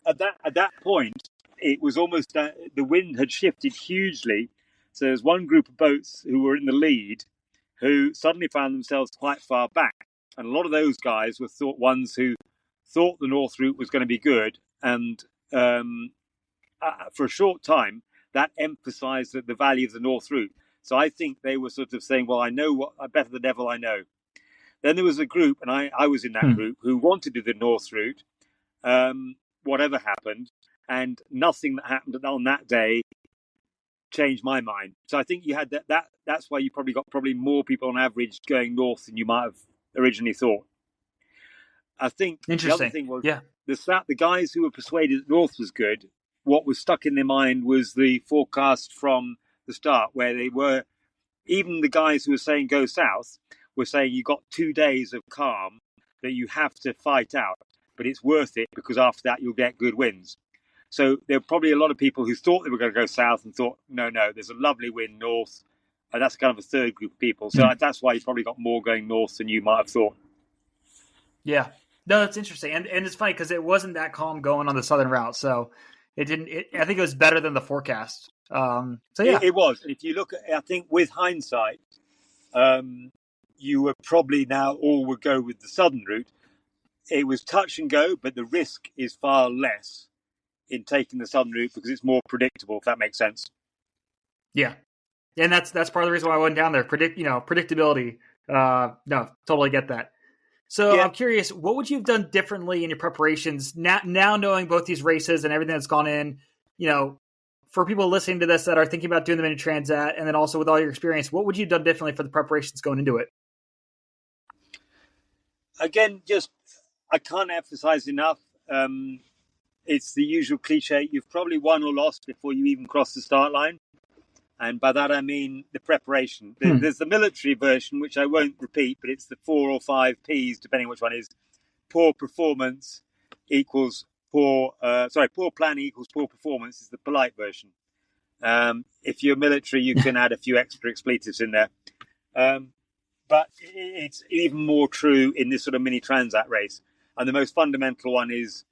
at that point, it was almost that the wind had shifted hugely. So there's one group of boats who were in the lead who suddenly found themselves quite far back. And a lot of those guys were ones who thought the north route was going to be good. And for a short time, that emphasized the value of the north route. So I think they were sort of saying, well, I know better the devil I know. Then there was a group, and I was in that group, who wanted to do the north route, whatever happened, and nothing that happened on that day changed my mind. So I think you had that's why you probably got more people on average going north than you might have originally thought. I think the other thing was the guys who were persuaded that north was good, what was stuck in their mind was the forecast from the start, where they were, even the guys who were saying go south, were saying you got 2 days of calm that you have to fight out, but it's worth it, because after that you'll get good winds. So there were probably a lot of people who thought they were going to go south and thought, no, there's a lovely wind north. And that's kind of a third group of people. So that's why you probably got more going north than you might have thought. Yeah. No, that's interesting. And it's funny because it wasn't that calm going on the southern route. So I think it was better than the forecast. It was. And if you look at, I think with hindsight, you were probably now all would go with the southern route. It was touch and go, but the risk is far less in taking the southern route because it's more predictable, if that makes sense. Yeah. And that's part of the reason why I went down there. Predictability. No, totally get that. So I'm curious, what would you have done differently in your preparations now knowing both these races and everything that's gone in, for people listening to this that are thinking about doing the Mini Transat, and then also with all your experience, what would you have done differently for the preparations going into it? Again, I can't emphasize enough. It's the usual cliche. You've probably won or lost before you even cross the start line. And by that, I mean the preparation. There's the military version, which I won't repeat, but it's the 4 or 5 Ps, depending which one is. Poor performance equals poor planning equals poor performance is the polite version. If you're military, you can add a few extra expletives in there. But it's even more true in this sort of Mini Transat race. And the most fundamental one is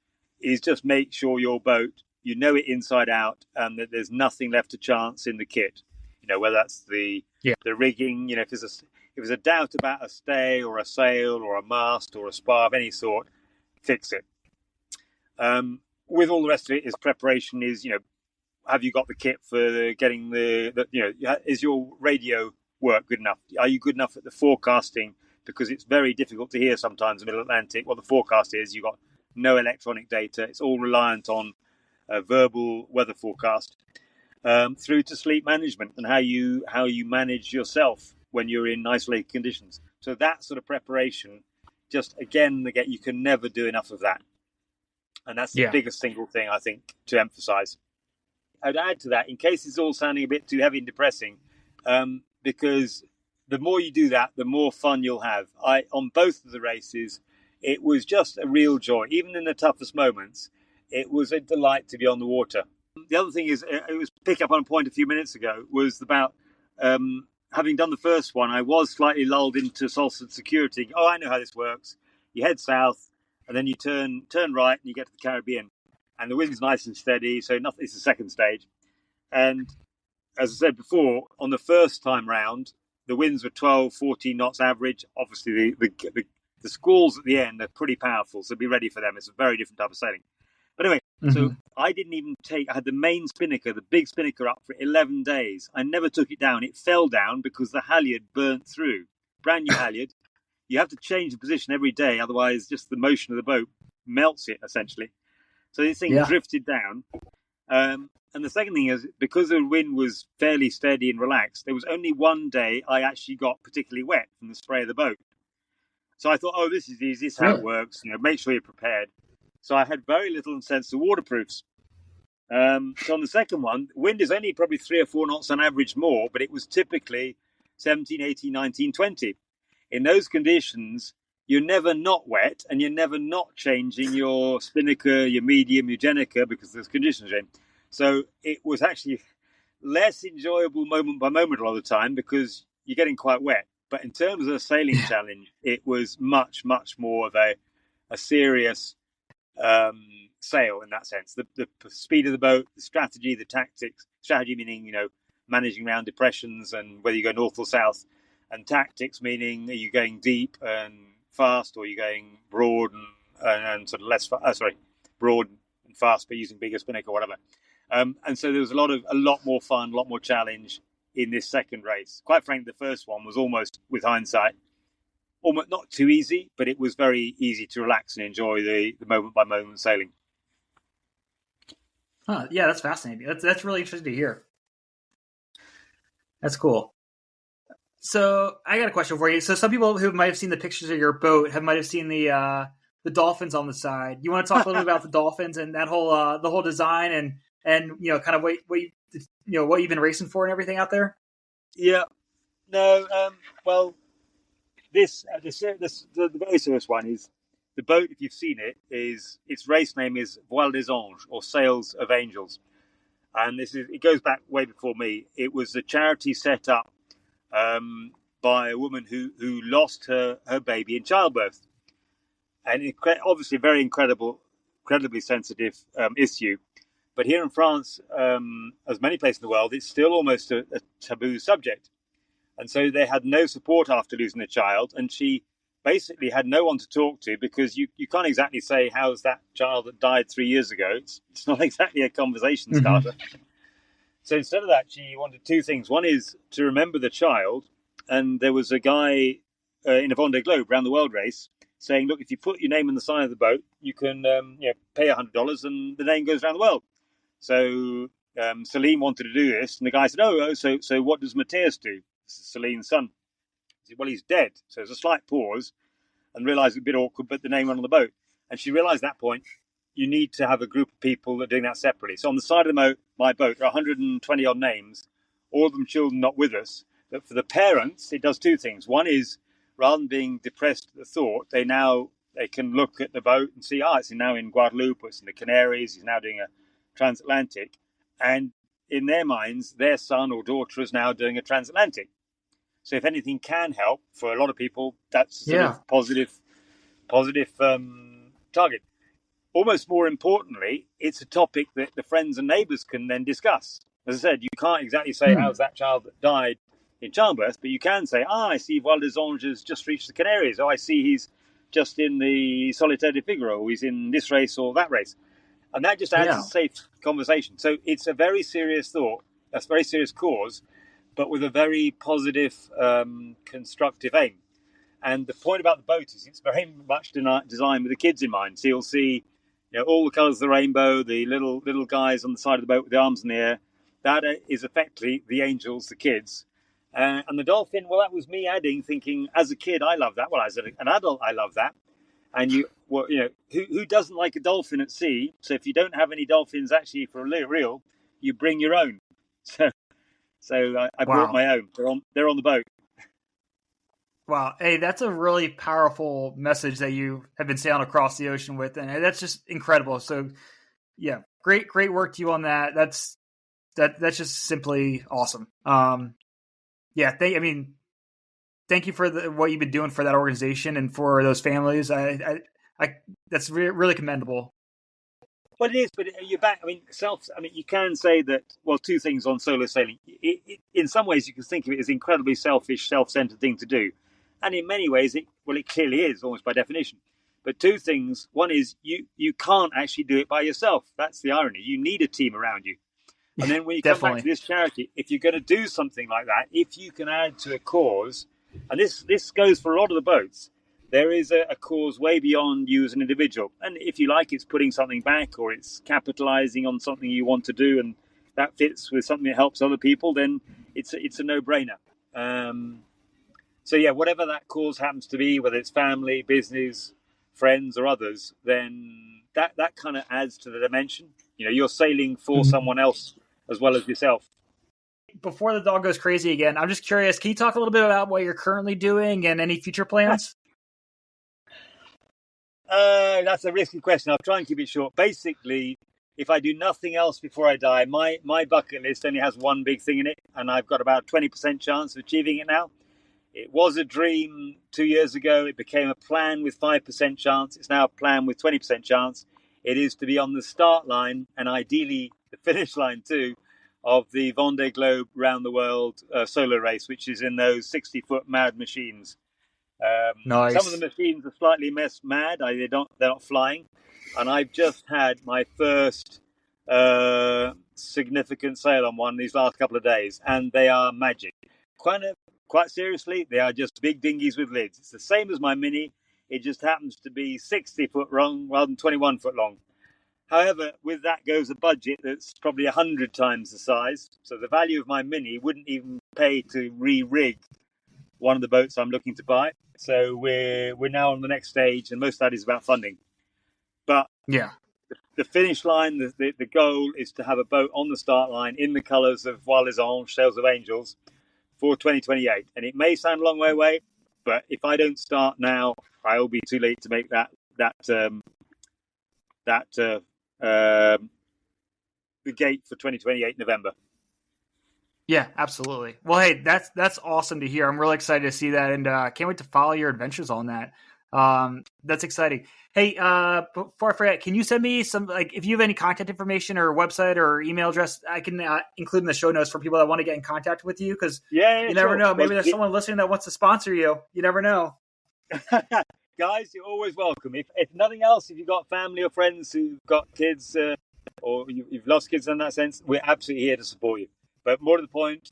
just make sure your boat, you know it inside out, and that there's nothing left to chance in the kit. Whether that's the rigging, if there's a doubt about a stay or a sail or a mast or a spar of any sort, fix it. With all the rest of it is preparation. Have you got the kit for getting is your radio work good enough? Are you good enough at the forecasting? Because it's very difficult to hear sometimes in the Middle Atlantic. What the forecast is, you've got no electronic data. It's all reliant on a verbal weather forecast. Through to sleep management and how you manage yourself when you're in isolated conditions. So that sort of preparation, just again, you can never do enough of that. And that's the biggest single thing, I think, to emphasize. I'd add to that, in case it's all sounding a bit too heavy and depressing, because the more you do that, the more fun you'll have. On both of the races, it was just a real joy. Even in the toughest moments, it was a delight to be on the water. The other thing is, it was pick up on a point a few minutes ago, was about having done the first one, I was slightly lulled into salsa security. Oh, I know how this works. You head south, and then you turn right, and you get to the Caribbean. And the wind's nice and steady, so it's the second stage. And as I said before, on the first time round, the winds were 12, 14 knots average. Obviously, the squalls at the end are pretty powerful, so be ready for them. It's a very different type of sailing. But anyway, so I didn't even I had the main spinnaker, the big spinnaker, up for 11 days. I never took it down. It fell down because the halyard burnt through. Brand new halyard. You have to change the position every day, otherwise just the motion of the boat melts it, essentially. So this thing drifted down. And the second thing is, because the wind was fairly steady and relaxed, there was only one day I actually got particularly wet from the spray of the boat. So I thought, this is easy, this is how it works. Make sure you're prepared. So I had very little sense of waterproofs. So on the second one, wind is only probably 3 or 4 knots on average more, but it was typically 17, 18, 19, 20. In those conditions, you're never not wet, and you're never not changing your spinnaker, your medium, your jenica, because there's conditions in. So it was actually less enjoyable moment by moment a lot of the time because you're getting quite wet. But in terms of a sailing challenge, it was much, much more of a serious sail in that sense. The speed of the boat, the strategy, the tactics. Strategy meaning, managing around depressions and whether you go north or south. And tactics meaning, are you going deep and fast, or are you going broad and sort of less broad and fast, but using bigger spinnaker or whatever. And so there was a lot more fun, a lot more challenge in this second race. Quite frankly, the first one was almost, with hindsight, almost not too easy, but it was very easy to relax and enjoy the moment by moment sailing. Yeah, that's fascinating. That's really interesting to hear. That's cool. So I got a question for you. So some people who might have seen the pictures of your boat might have seen the dolphins on the side. You want to talk a little bit about the dolphins and that whole the whole design and kind of what you've been racing for and everything out there? Yeah. No. Well, the very serious one is the boat. If you've seen it, its race name is Voile des Anges, or Sails of Angels, and it goes back way before me. It was a charity set up by a woman who lost her baby in childbirth, and obviously a very incredibly sensitive issue. But here in France, as many places in the world, it's still almost a taboo subject. And so they had no support after losing a child, and she basically had no one to talk to, because you can't exactly say, how's that child that died 3 years ago? It's not exactly a conversation starter. So instead of that, she wanted two things. One is to remember the child. And there was a guy in a Vendée Globe round the world race saying, look, if you put your name on the side of the boat, you can pay $100 and the name goes around the world. So Celine wanted to do this. And the guy said, so what does Matthias do? This is Celine's son. He said, well, he's dead. So there's a slight pause and realised it was a bit awkward, but the name went on the boat. And she realised at that point, you need to have a group of people that are doing that separately. So on the side of my boat, there are 120 odd names, all of them children not with us. But for the parents, it does two things. One is, rather than being depressed at the thought, they can look at the boat and see, it's now in Guadeloupe, it's in the Canaries, he's now doing a transatlantic. And in their minds, their son or daughter is now doing a transatlantic. So if anything can help for a lot of people, that's a sort of positive target. Almost more importantly, it's a topic that the friends and neighbours can then discuss. As I said, you can't exactly say, how's that child that died in childbirth, but you can say, I see Val des Anges just reached the Canaries, or I see he's just in the Solitaire du Figaro, or he's in this race or that race. And that just adds a safe conversation. So it's a very serious thought, a very serious cause, but with a very positive, constructive aim. And the point about the boat is it's very much designed with the kids in mind. So you'll see, all the colours of the rainbow, the little guys on the side of the boat with the arms in the air. That is effectively the angels, the kids. And the dolphin, well, that was me thinking, as a kid, I love that. Well, as an adult, I love that. And who doesn't like a dolphin at sea? So if you don't have any dolphins actually for real, you bring your own. So I brought my own. They're on the boat. Wow. Hey, that's a really powerful message that you have been sailing across the ocean with. And that's just incredible. So yeah, great work to you on that. That's just simply awesome. Thank you for what you've been doing for that organization and for those families. That's really commendable. Well, it is, but you're back. You can say that. Well, two things on solo sailing. In some ways, you can think of it as an incredibly selfish, self-centered thing to do, and in many ways, it clearly is, almost by definition. But two things. One is you can't actually do it by yourself. That's the irony. You need a team around you. And then when you come back to this charity, if you're going to do something like that, if you can add to a cause, and this goes for a lot of the boats, there is a cause way beyond you as an individual. And if you like, it's putting something back or it's capitalizing on something you want to do and that fits with something that helps other people, then it's a no-brainer. So yeah, whatever that cause happens to be, whether it's family, business, friends or others, then that kind of adds to the dimension. You're sailing for someone else as well as yourself. Before the dog goes crazy again, I'm just curious, can you talk a little bit about what you're currently doing and any future plans? That's a risky question. I'll try and keep it short. Basically, if I do nothing else before I die, my bucket list only has one big thing in it, and I've got about 20% chance of achieving it now. It was a dream 2 years ago. It became a plan with 5% chance. It's now a plan with 20% chance. It is to be on the start line and ideally the finish line too of the Vendée Globe round the world solo race, which is in those 60-foot mad machines. Nice. Some of the machines are slightly mad. They're not flying. And I've just had my first significant sail on one these last couple of days, and they are magic. Quite seriously, they are just big dinghies with lids. It's the same as my Mini. It just happens to be 60 foot long rather than 21 foot long. However, with that goes a budget that's probably 100 times the size. So the value of my Mini wouldn't even pay to re-rig one of the boats I'm looking to buy. So we're now on the next stage, and most of that is about funding. But yeah, the finish line, the goal is to have a boat on the start line in the colours of Val des Anges, Sails of Angels, for 2028. And it may sound a long way away, but if I don't start now, I will be too late to make the gate for 2028 November. Yeah, absolutely. Well, hey, that's awesome to hear. I'm really excited to see that, and can't wait to follow your adventures on that. That's exciting. Hey, before I forget, can you send me some, if you have any contact information or website or email address, I can include in the show notes for people that want to get in contact with you, because you never know. Maybe there's someone listening that wants to sponsor you. You never know. Guys, you're always welcome. If nothing else, if you've got family or friends who've got kids or you've lost kids in that sense, we're absolutely here to support you. But more to the point,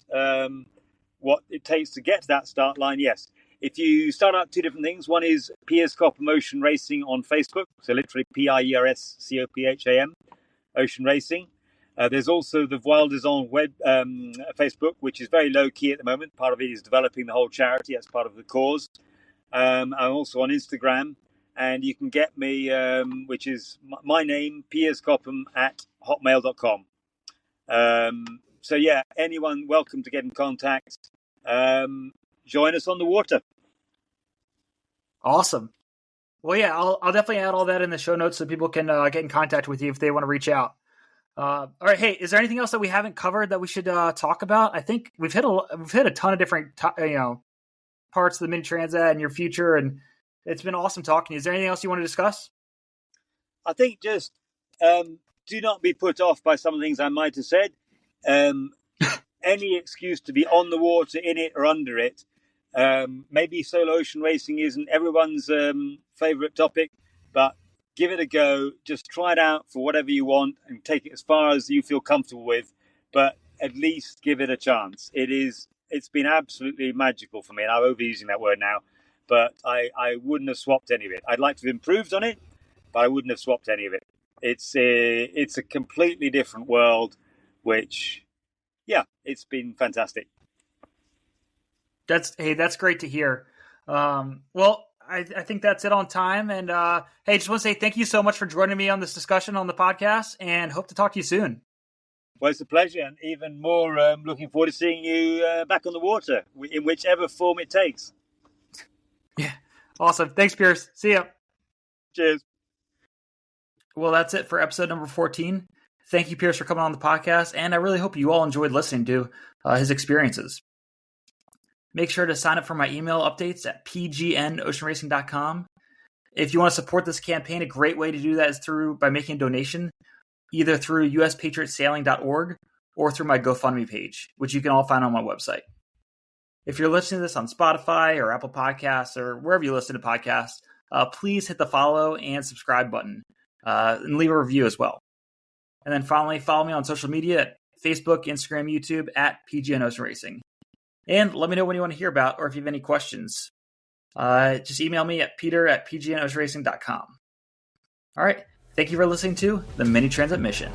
what it takes to get to that start line, yes. If you start out two different things, one is Piers Copham Ocean Racing on Facebook, so literally PIERSCOPHAM, Ocean Racing. There's also the Val des Anges web Facebook, which is very low key at the moment. Part of it is developing the whole charity. That's part of the cause. I'm also on Instagram, and you can get me, which is my name, Piers Copham @hotmail.com. So yeah, anyone welcome to get in contact. Join us on the water. Awesome. Well, yeah, I'll definitely add all that in the show notes so people can get in contact with you if they want to reach out. All right. Hey, is there anything else that we haven't covered that we should talk about? I think we've hit a ton of different parts of the Mini Transat and your future, and it's been awesome talking to you. Is there anything else you want to discuss? I think just do not be put off by some of the things I might have said. Any excuse to be on the water, in it, or under it. Maybe solo ocean racing isn't everyone's favourite topic, but give it a go. Just try it out for whatever you want and take it as far as you feel comfortable with, but at least give it a chance. It's been absolutely magical for me, and I'm overusing that word now, but I wouldn't have swapped any of it. I'd like to have improved on it, but I wouldn't have swapped any of it. It's a completely different world, which, yeah, it's been fantastic. That's great to hear. Well, I think that's it on time. And hey, just want to say thank you so much for joining me on this discussion on the podcast, and hope to talk to you soon. Well, it's a pleasure, and even more looking forward to seeing you back on the water in whichever form it takes. Yeah, awesome. Thanks, Piers. See ya. Cheers. Well, that's it for episode number 14. Thank you, Piers, for coming on the podcast, and I really hope you all enjoyed listening to his experiences. Make sure to sign up for my email updates at pgnoceanracing.com. If you want to support this campaign, a great way to do that is by making a donation, either through uspatriotsailing.org or through my GoFundMe page, which you can all find on my website. If you're listening to this on Spotify or Apple Podcasts or wherever you listen to podcasts, please hit the follow and subscribe button and leave a review as well. And then finally, follow me on social media at Facebook, Instagram, YouTube at PGN Ocean Racing. And let me know when you want to hear about or if you have any questions. Just email me at peter@pgnoceanracing.com. All right. Thank you for listening to the Mini Transat Mission.